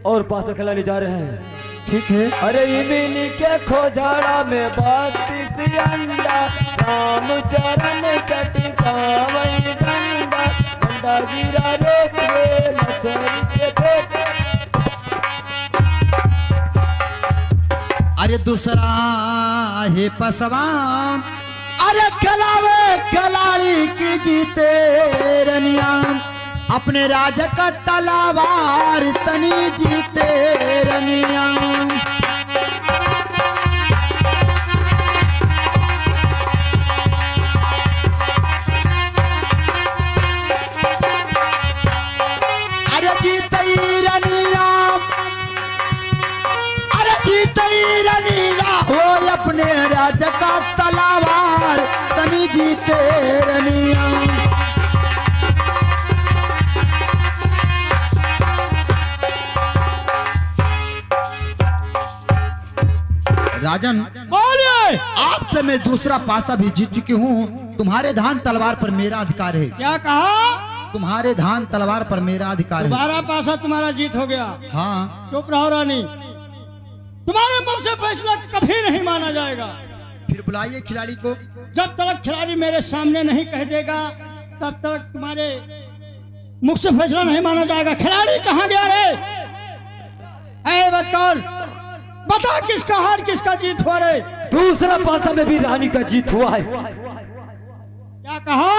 और पासा खिलाने जा रहे हैं। ठीक है। अरे इमिनी के खोजाड़ा में 32 अंडा, राम चरण चटी पावई डंडा, डंडा गिरा रेत में मछली के पेट। अरे दूसरा है पसवा, अरे खिलावे खिलाड़ी की जीते रनिया, अपने राजा का तलवार तनी जीते रनिया। अरे जीतई रनिया, अरे जीतई रनिया हो अपने राजा का तलवार तनी जीते रनिया। राजन बोलिए। आपसे मैं दूसरा पासा भी जीत चुकी हूँ। तुम्हारे धान तलवार पर मेरा अधिकार है। क्या कहा? तुम्हारे धान तलवार पर मेरा अधिकार है। दोबारा पासा तुम्हारा जीत हो गया। हाँ। चुप रहो रानी, तुम्हारे मुख से फैसला कभी नहीं माना जाएगा। फिर बुलाइए खिलाड़ी को। जब तक खिलाड़ी मेरे सामने नहीं कह देगा तब तक तुम्हारे मुख से फैसला नहीं माना जाएगा। खिलाड़ी कहाँ गया रे? ऐ बचकर बता, किसका हार किसका जीत हुआ रे? दूसरा पासा में भी रानी का जीत हुआ है। क्या कहा?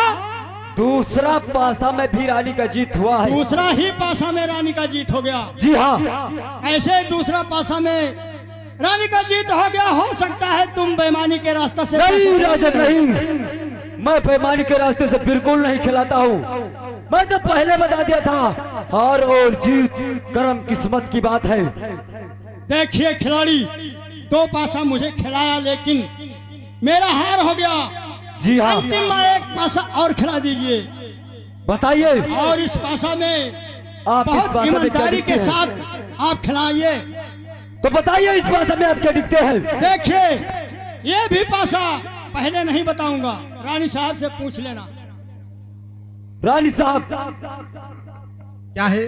दूसरा पासा में भी रानी का जीत हुआ है। दूसरा ही पासा में रानी का जीत हो गया? जी हाँ। ऐसे दूसरा पासा में रानी का जीत हो गया। हो सकता है तुम बेईमानी के रास्ते से नहीं राजन, नहीं, मैं बेईमानी के रास्ते से बिल्कुल नहीं खिलाता हूँ। मैं तो पहले बता दिया था, हार और जीत कर्म किस्मत की बात है। देखिए खिलाड़ी, 2 पासा मुझे खिलाया लेकिन मेरा हार हो गया। जी हाँ। अंतिम में 1 पासा और खिला दीजिए। बताइए। और इस पासा में आप इस बहुत पासा में क्या ईमानदारी दिखते के हैं? साथ आप खिलाइए। तो बताइए इस पासा में आप क्या दिखते हैं? देखिए ये भी पासा पहले नहीं बताऊंगा, रानी साहब से पूछ लेना। रानी साहब क्या है?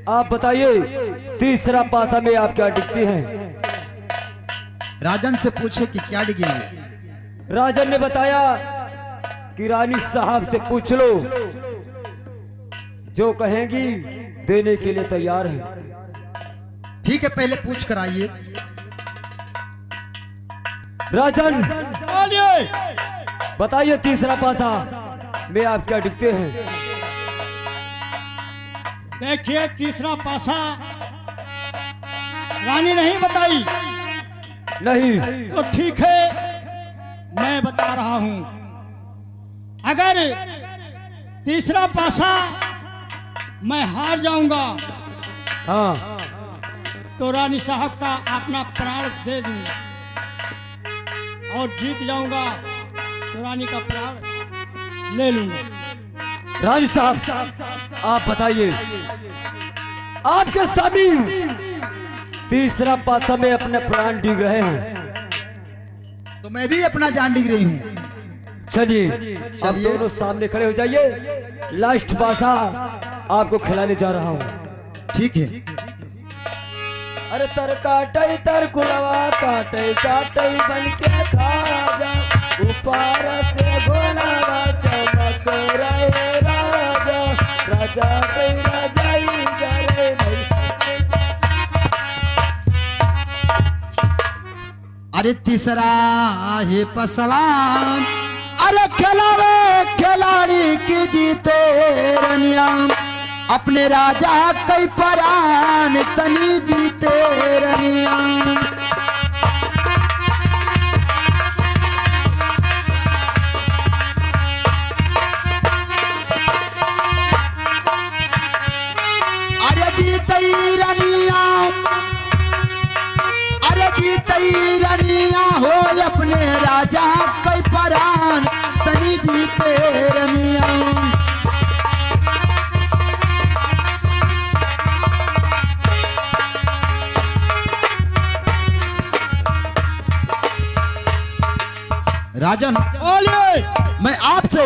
आप बताइए, तीसरा पासा में आप क्या दिखती हैं? राजन से पूछे कि क्या डिगेंगे। राजन ने बताया कि रानी साहब से पूछ लो, जो कहेंगी देने के लिए तैयार है। ठीक है, पहले पूछ कर आइए। राजन बोलिए। बताइए, तीसरा पासा में आप क्या दिखते हैं? देखिए तीसरा पासा रानी नहीं बताई नहीं। तो ठीक है, मैं बता रहा हूं। अगर तीसरा पासा मैं हार जाऊंगा हाँ, तो रानी साहब का अपना प्राण दे दूंगा, और जीत जाऊंगा तो रानी का प्राण ले लूंगा। रानी साहब आप बताइए, आपके स्वामी तीसरा पासा में अपने प्राण डीग रहे हैं, तो मैं भी अपना जान डिग रही हूँ। चलिए आप दोनों सामने खड़े हो जाइए। लास्ट पासा आपको खिलाने जा रहा हूँ। ठीक है। अरे तर काटई तर कुलवा काटई काटई बन के खा जा, ऊपर से घोड़ावा चमक रहे राजा, राजा कई राजाई जरे नहीं। अरे तीसरा है पसवान, अरे खिलावे खिलाड़ी की जीते रनिया, अपने राजा कई परान तनी जीते रनिया। अरे जीतई रनिया, अरे जीतई रनिया हो, अपने राजा कई परान तनी जीते रनिया। राजन, बोलिए। मैं आपसे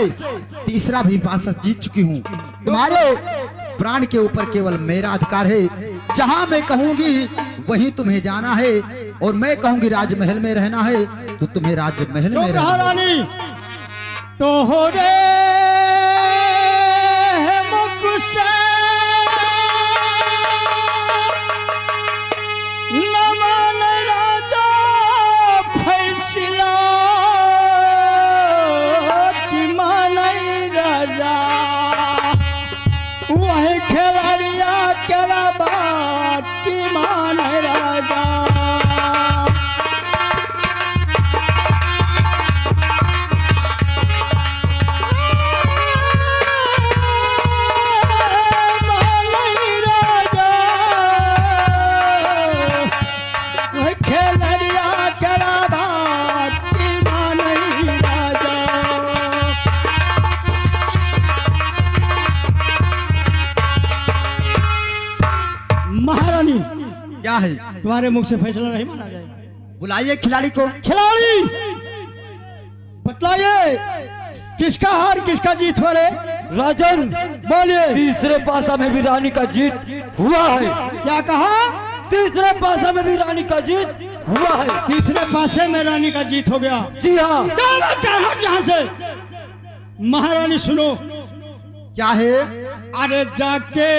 तीसरा भी पासा जीत चुकी हूँ। तुम्हारे प्राण के ऊपर केवल मेरा अधिकार है। जहाँ मैं कहूँगी वहीं तुम्हें जाना है, और मैं कहूँगी राजमहल में रहना है तो तुम्हें राजमहल में चुप रहा रहना है। रानी। तो हो रे मुख से न मान राजा फैसला, कि मानई राजा वही खिलाड़िया केला बात, कि मानई राजा। महारानी, क्या है? तुम्हारे मुख से फैसला नहीं माना जाएगा। बुलाइए खिलाड़ी को। खिलाड़ी बतलाइए, किसका हार किसका जीत हुआ रे? राजन बोलिए। तीसरे पासा में भी रानी का जीत हुआ है। क्या कहा? तीसरे पासा में भी रानी का जीत हुआ है। तीसरे पासे में रानी का जीत हो गया। जी हाँ। हट यहाँ से। महारानी सुनो, क्या है? अरे जाके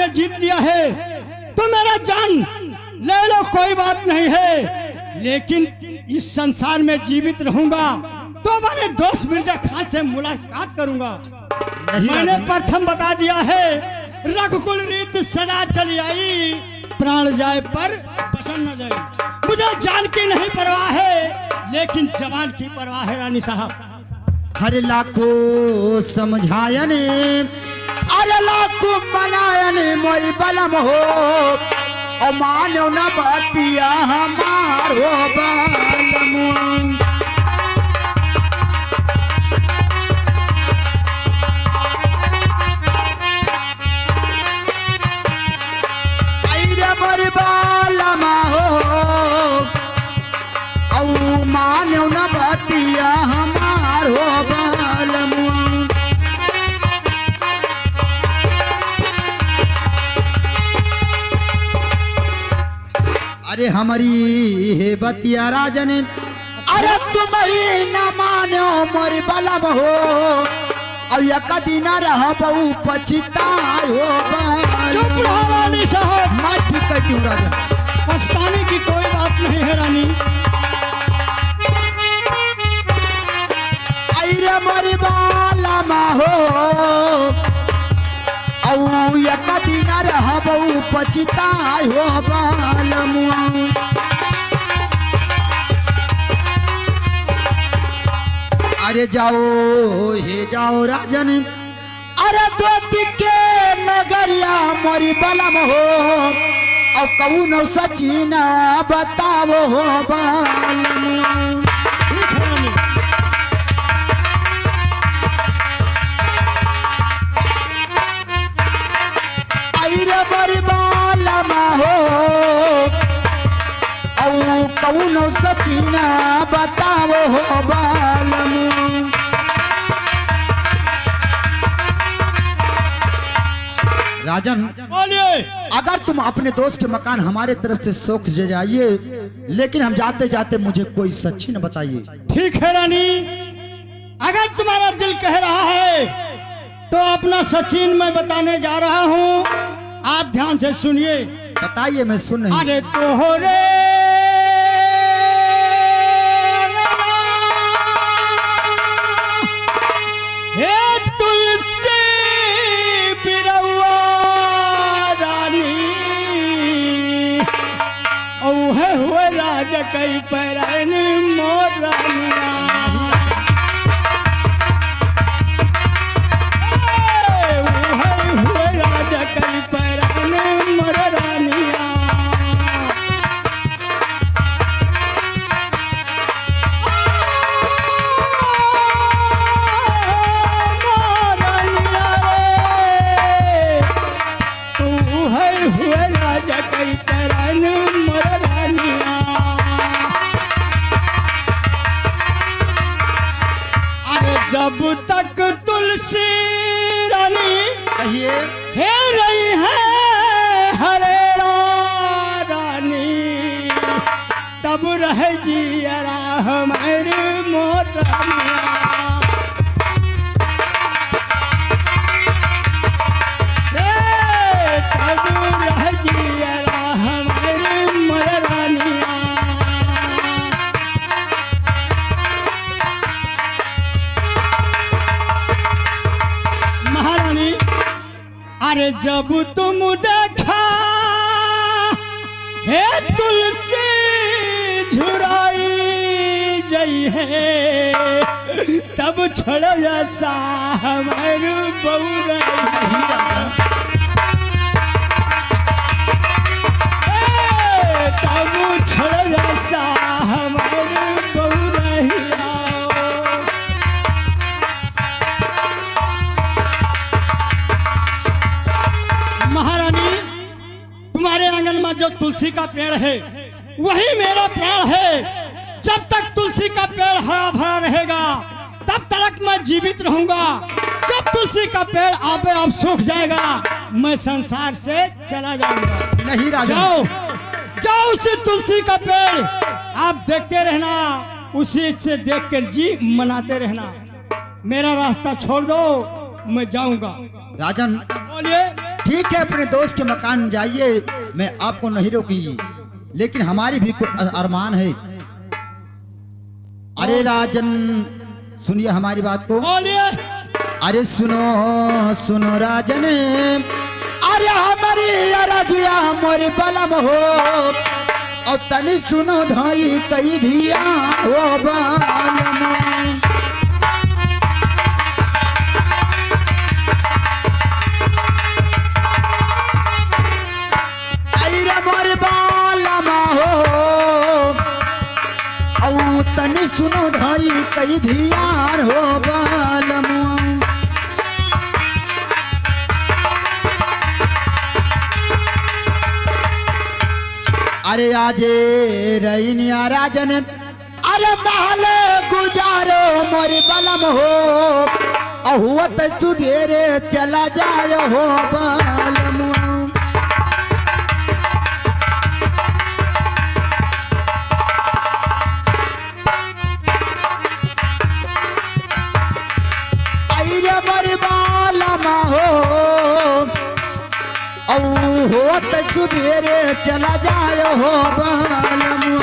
जीत लिया है तो मेरा जान ले लो, कोई बात नहीं है, लेकिन इस संसार में जीवित रहूंगा तो हमारे दोस्त मिर्जा खान से मुलाकात करूंगा। मैंने प्रथम बता दिया है, रघुकुल रीत सदा चली आई, प्राण जाए पर बचन न जाए। मुझे जान की नहीं परवाह है, लेकिन जवान की परवाह है रानी साहब। हर लाखों समझायने अरे लाखों मनायने मोरी बलम हो, और मानो न बतिया हमारो बलम। मोरी बलम हो, और मानो न बतिया हमारो बलम। अरे हमारी है बतिया राजन, अरे तुम ही न मानो मोरी बलम हो, और या कदी न रह बहु पछतायो बलम। चुप रहो रानी साहब। मैं ठीक कहती हूँ राजा, पछताने की कोई बात नहीं है रानी। अरे मोरी बलम हो, औ या कदी न रह बहु पछतायो बलम। अरे जाओ हे जाओ राजन, अरे ज्योति के नगरिया मोरी बलम हो, और कौन सचीना बताओ हो बलम। अरे मोरी बलम हो, और कौन सचीना बताओ हो बलम। राजन बोलिए। अगर तुम अपने दोस्त के मकान हमारे तरफ से शौक से जाइए, लेकिन हम जाते जाते मुझे कोई सच्ची न बताइए। ठीक है रानी, अगर तुम्हारा दिल कह रहा है तो अपना सचिन मैं बताने जा रहा हूँ, आप ध्यान से सुनिए। बताइए, मैं सुन रही हूँ। अरे तोहरे तुलसी बिरौआ रानी, औहे हुए राज कई पैरानी मोर रानिया। औहे हुए राज कई पैरानी मोर रानिया। तब तक तुलसी रानी कहिए हे रही है हरे रानी, तब रह जियरा हमारे मोरनिया। तब रह जियरा हमारे मोरनिया। महारानी अरे जब तुम देखा हे तुलसी झुराई जई है, तब छोड़ो ऐसा हमारे बउरा। तब छोड़ो ऐसा हमारे बउरा। महारानी तुम्हारे आंगन में जो तुलसी का पेड़ है वही मेरा प्राण है। जब तक तुलसी का पेड़ हरा भरा रहेगा तब तक मैं जीवित रहूंगा। जब तुलसी का पेड़ आपे आप सूख जाएगा मैं संसार से चला जाऊंगा। नहीं राजन, जाओ जाओ उसी तुलसी का पेड़ आप देखते रहना, उसी से देखकर जी मनाते रहना। मेरा रास्ता छोड़ दो मैं जाऊंगा। राजन बोलिए। ठीक है, अपने दोस्त के मकान जाइए, मैं आपको नहीं रोकूंगी, लेकिन हमारी भी कोई अरमान है। अरे राजन सुनिए हमारी बात को। बोलिए। अरे सुनो सुनो राजन, अरे हमारी अरजिया मोर बलम हो, और तनी सुनो धाई कई धिया हो बालम। मोर बालमा हो, औ तनी सुनो धाई कई धियार हो बालमा। अरे आजे रईनिया राजन, अरे महल गुजारो मोर बलम हो, अहुत सुबेरे चला जायो हो बालमा। हो सुबेरे चला जायो हो बालमु।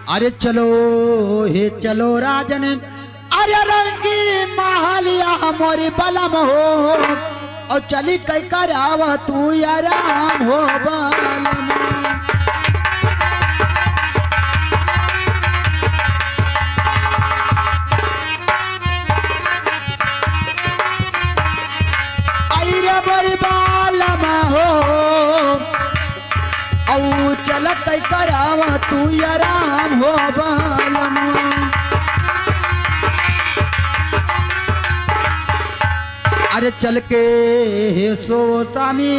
अरे चलो हे चलो राजन, अरे रंगी महालिया मोरी बलम हो, और चली कई कर आवा तू आराम हो बालमु। चल कई करावा तू आराम हो बालमु। अरे चल के हे सो सामी,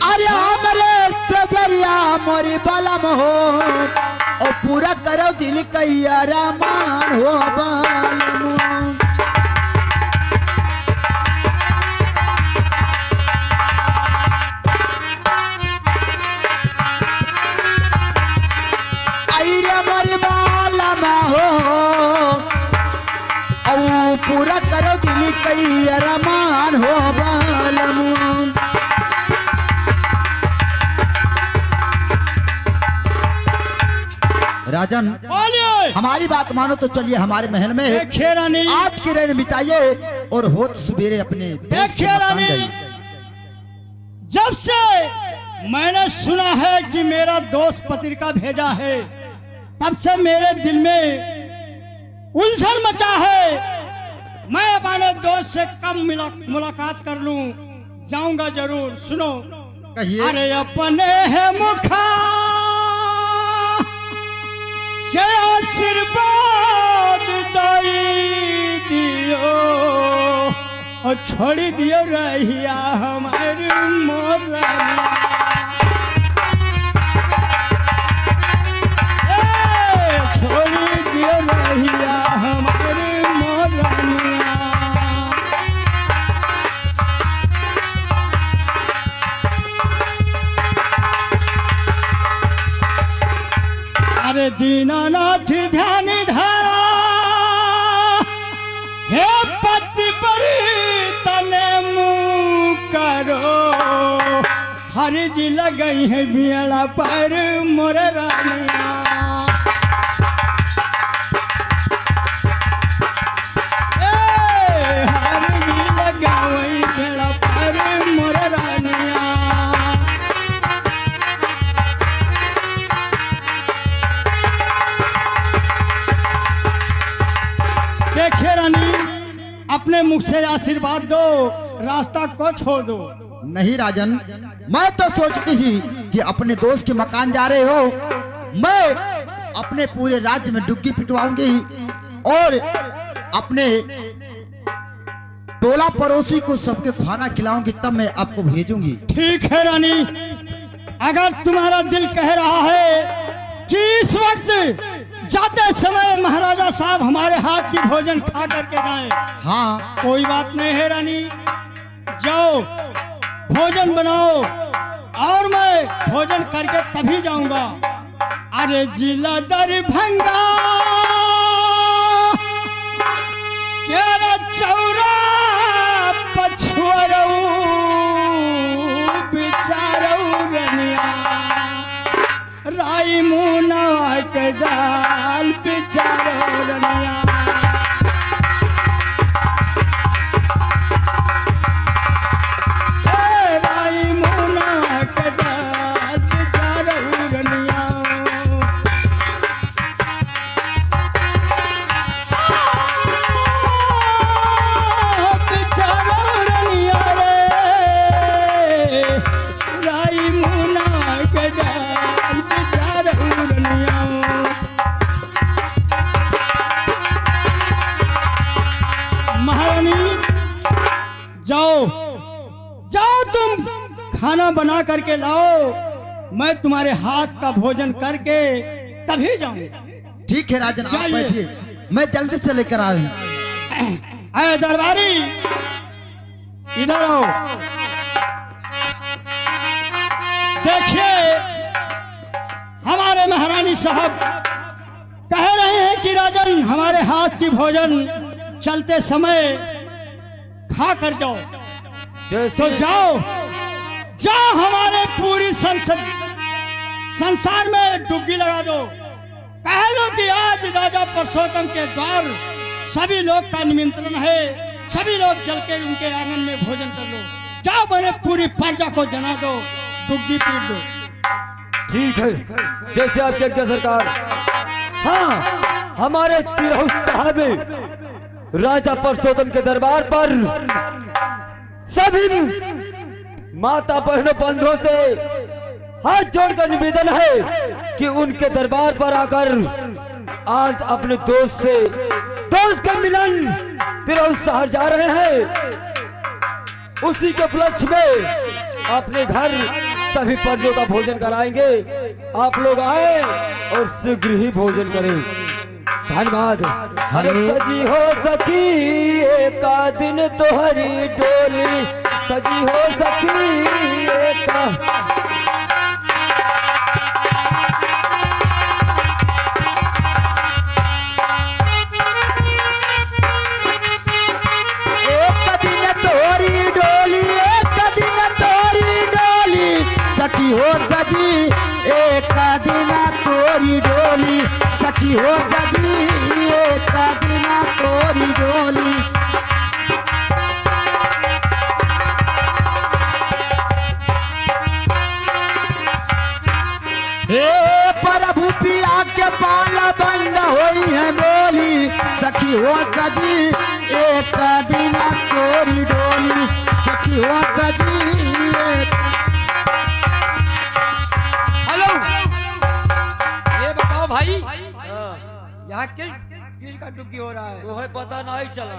अरे हमरे तजरिया मोरी बलम हो, और पूरा करो दिल कई आरामान हो बालमु। पूरा करो दिल कई अरमान हो बालमु। राजन हमारी बात मानो तो चलिए हमारे महल में आज की रात बिताइए, और होत सुबेरे अपने देश के मकान जाइए। जब से मैंने सुना है कि मेरा दोस्त पत्रिका भेजा है, तब से मेरे दिल में उलझन मचा है। मैं अपने दोस्त से कब मुलाकात कर लूं, जाऊंगा जरूर। सुनो कहिए। अरे अपने है मुखा से आशीर्वाद दियो, और छोड़ी दियो रहिया हमारी मोरनिया। दीनानाथ ध्यान धारा हे पति परी तने मुँह करो हरि जी लगई है बियला पर मोर रानिया हरि जी लगावई बियला पर मोर रानिया। देखिए रानी अपने मुख से आशीर्वाद दो रास्ता को छोड़ दो। नहीं राजन, मैं तो सोचती ही कि अपने दोस्त के मकान जा रहे हो, मैं अपने पूरे राज्य में डुग्गी पिटवाऊंगी और अपने टोला पड़ोसी को सबके खाना खिलाऊंगी, तब मैं आपको भेजूंगी। ठीक है रानी, अगर तुम्हारा दिल कह रहा है कि इस वक्त जाते समय महाराजा साहब हमारे हाथ की भोजन खा करके जाएं, हाँ कोई बात नहीं है रानी, जाओ भोजन बनाओ और मैं भोजन करके तभी जाऊंगा। अरे जिला दरभंगा केरा चौरा पछुआरऊ बिचारऊ रनिया राई मुनवा के दाल बिचारऊ रनिया। जाओ जाओ तुम खाना बना करके लाओ, मैं तुम्हारे हाथ का भोजन करके तभी जाऊंगा। ठीक है राजन, आप जाइए। बैठिए, मैं जल्दी से लेकर आ रही हूँ। अरे दरबारी इधर आओ। देखिए हमारे महारानी साहब कह रहे हैं कि राजन हमारे हाथ की भोजन चलते समय खा कर जाओ, तो जाओ जाओ हमारे पूरी संसार में डुबकी लगा दो, कह दो कि आज राजा परसोत्तम के द्वार सभी लोग का निमंत्रण है, सभी लोग चल के उनके आंगन में भोजन कर लो। जाओ मैंने पूरी प्रजा को जना दो, डुबकी पीट दो। ठीक है, जैसे आपके आज्ञा सरकार। हाँ, हमारे तिरहुत साहब राजा परसोत्तम के दरबार पर सभी माता बहनों बंधुओं से हाथ जोड़कर निवेदन है कि उनके दरबार पर आकर आज अपने दोस्त का मिलन तिरहुत शहर जा रहे हैं। उसी के उपलक्ष्य में अपने घर सभी प्रजों का भोजन कराएंगे। आप लोग आए और शीघ्र ही भोजन करें। धन्यवाद। सजी हो सकी एका दिन तोहरी डोली, सजी हो सकी एका। सखी हो सजी एक दिना तोरी डोली, सखी हो सजी एक दिना तोरी डोली। हे प्रभु पिया के पाला बंद होई है बोली, सखी हो सजी एक दिना तोरी डोली, सखी हो सजी एक। भाई यहाँ किस चीज का डुबकी हो रहा है? तो है पता नहीं चला।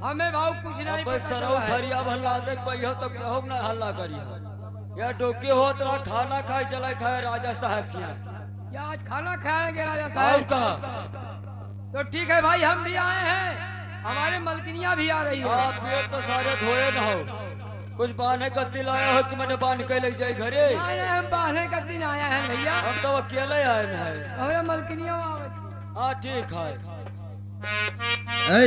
हमें भाव कुछ नहीं पता सरौ चला है। थरिया भल्ला देख पहियो तो कहूँ ना हल्ला करियो। यह डुबकी होत रहा, खाना खाए चला खाए राजा साहब किया। या आज खाना खाएंगे राजा और साहब? कहा तो ठीक है भाई, हम भी आए हैं, हमारे मलकिनिया भी आ रही है। आप पेट तो सारे धोए न हो। कुछ बहाने का दिल आया हो कि मैंने बांध के ले जाए घरे? अरे हम बहने का दिन आया है भैया। हम तो अकेले आए न है। और मलकिनिया आवे। हाँ ठीक है। ऐ,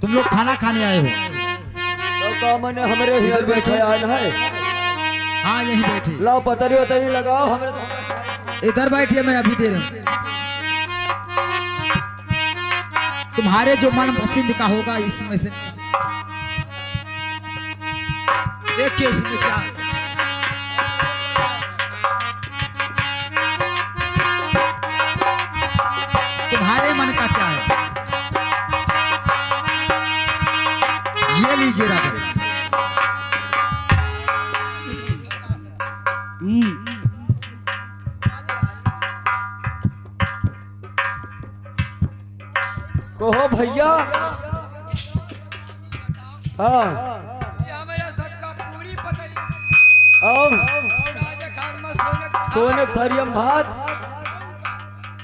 तुम लोग खाना खाने आए हो? तो का मैंने हमारे इधर हियर बैठो। बैठे आए है। हाँ यहीं बैठे। लाओ पतरी वतरी लगाओ हमारे। इधर बैठिए, मैं अभी दे रहा हूँ। तुम्हारे जो मन पसंद का होगा इसमें से देखिए इसमें क्या है। तुम्हारे मन का क्या है ये लीजिए राजा। कहो भैया। हाँ ये हमारा सबका पूरी पतली और और राजा खान में सोने थरियम भात।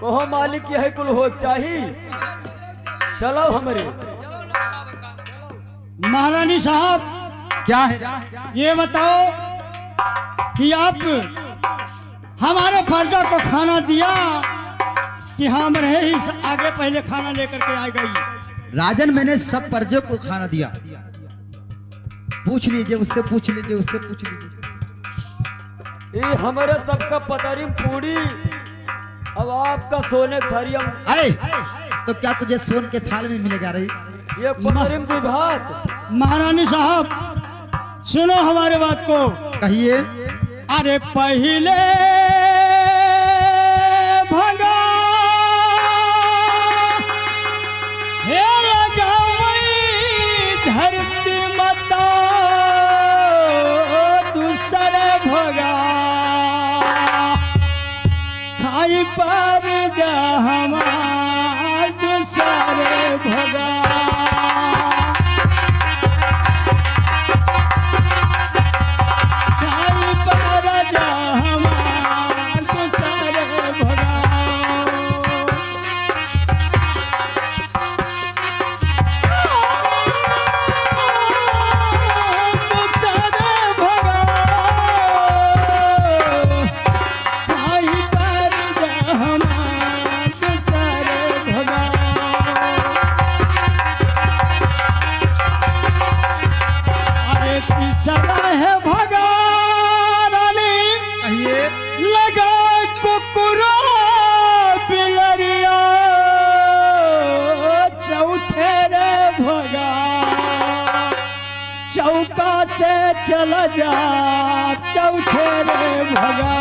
कहो मालिक यह कुल हो चाहिए। चलो हमारे। चलो ना खाओ। महारानी साहब क्या है ये बताओ कि आप हमारे फर्जा को खाना दिया कि हम रहे ही आगे पहले खाना लेकर के आ गई? राजन, मैंने सब प्रजों को खाना दिया। पूछ लीजिए उससे, पूछ लीजिए उससे, पूछ लीजिए। ये हमारे सबका पतरी पूरी। अब आपका सोने थरियम अरे तो क्या तुझे सोन के थाल में मिलेगा रही? ये पतरिम की भात। महारानी साहब सुनो हमारे बात को। कहिए। अरे पहले भगा हे लगावई धरती माता दूसरे भगा खाई पर जा हमार दूसरे भगा। खाई पर जा हमार दूसरे भगा। सदा है भगानी कहिए। लगा कुकुरा बिलरिया चौथे रे भगा चौका से चला जा चौथे रे भगा।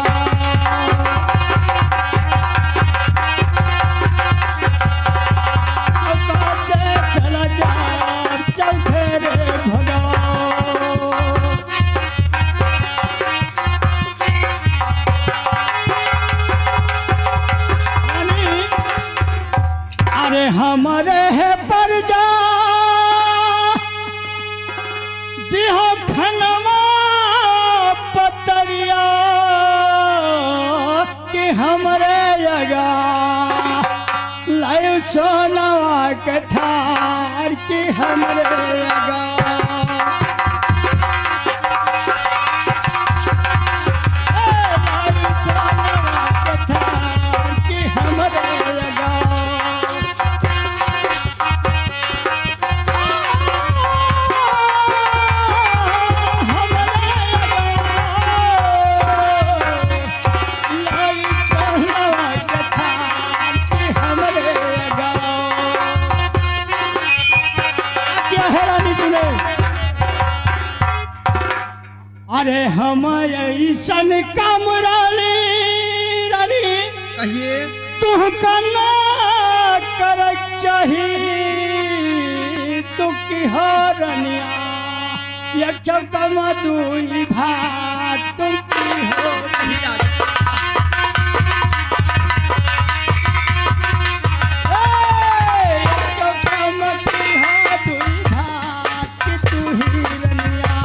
चौका से चला जा चौथे रे भगा। अरे हमारे है पर जा दिहो खनमा पतरिया कि हमरे जगा लाइव सोनवा के थार कि हमरे जगा। लाइव सोनवा के थार कि हमरे जगा। अरे हम ऐसन कामराली रानी कहिए। तू कना कर चाही तू की हरनिया ये चौकम दुई भात तुम की हो। कही राजा। ये चौकम की हो दुई भात तू ही रनिया।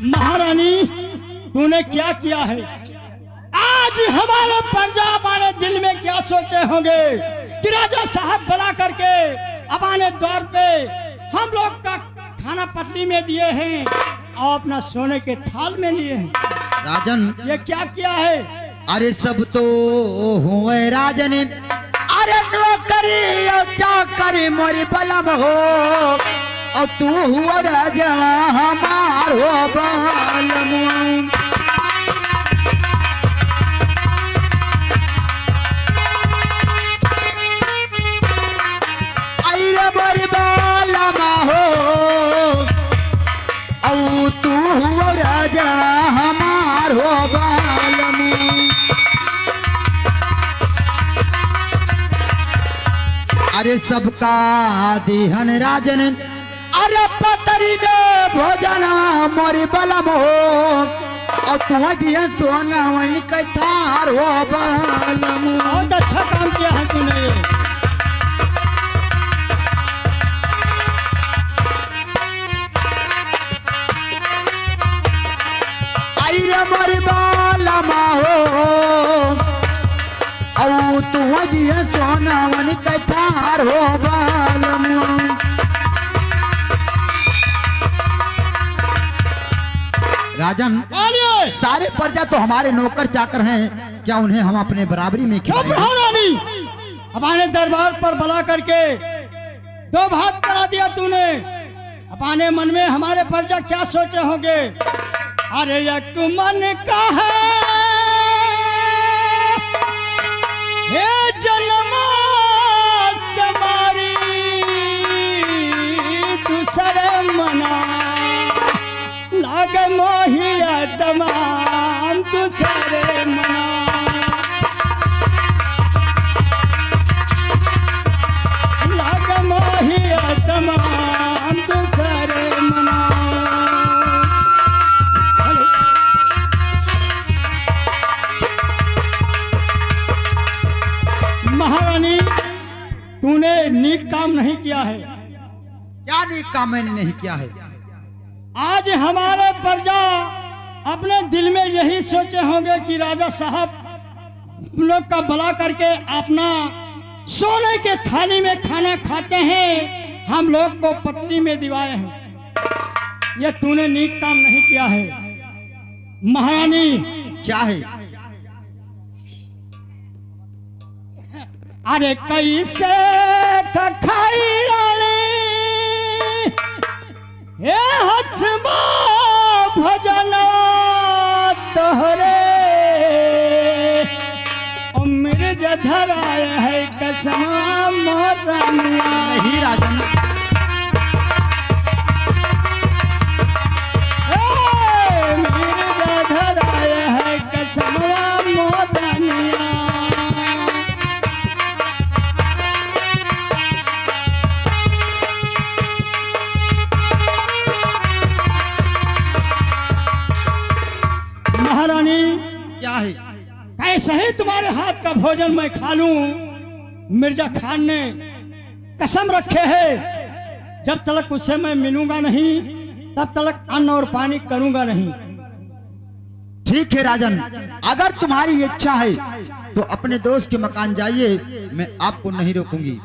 महारानी तूने क्या किया है? आज हमारे प्रजा हमारे दिल में क्या सोचे होंगे कि राजा साहब बुला करके अपने द्वार पे हम लोग का खाना पतली में दिए हैं और अपना सोने के थाल में लिए हैं। राजन ये क्या किया है? अरे सब तो हुए राजन, अरे नौकरी और चाकरी मोरी बलम हो, और तू हुआ राजा हमार हो बलम। अरे मोरी बलम हो, और तू हुआ राजा हमार हो बलम। अरे सबका दिहन राजन, अरे पतरी में भोजन मोरी बलम हो, और तुम दिया सोना वन के थार हो बलम। बहुत अच्छा काम किया है तूने। आई रे मोरी बलम हो, और तुम दिया सोना वन के थार हो बलम। राजन आलिए, सारे प्रजा तो हमारे नौकर चाकर हैं, क्या उन्हें हम अपने बराबरी में चुप खिलाएंगे? रहो रानी। अपने दरबार पर बुला करके दो बात करा दिया तूने। अपने मन में हमारे प्रजा क्या सोचे होंगे? अरे एक मन का है हे जन्म समारी, दूसरे मना लाग मोहिया तमाम दूसरे मना। लाग मोहिया तमाम दूसरे मना। महारानी, तूने नीक काम नहीं किया है। क्या नेक काम मैंने नहीं किया है? आज हमारे प्रजा अपने दिल में यही सोचे होंगे कि राजा साहब लोग का बुला करके अपना सोने के थाली में खाना खाते हैं, हम लोग को पतली में दिवाए हैं। ये तूने नीक काम नहीं किया है। महारानी, क्या है? अरे कैसे खाई रानी हे हाथ भजन तोहरे, और मिर्जा धराया है कसम मोरनिया। नहीं राजन, मिर्जा धराया है कसम मोरनिया। महारानी, क्या है? कैसे ही तुम्हारे हाथ का भोजन मैं खा लूं? मिर्जा खान ने कसम रखे है, जब तक उससे मैं मिलूंगा नहीं तब तक अन्न और पानी करूंगा नहीं। ठीक है राजन, अगर तुम्हारी इच्छा है तो अपने दोस्त के मकान जाइए, मैं आपको नहीं रोकूंगी।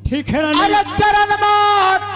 ठीक है रानी। अरे चरण मात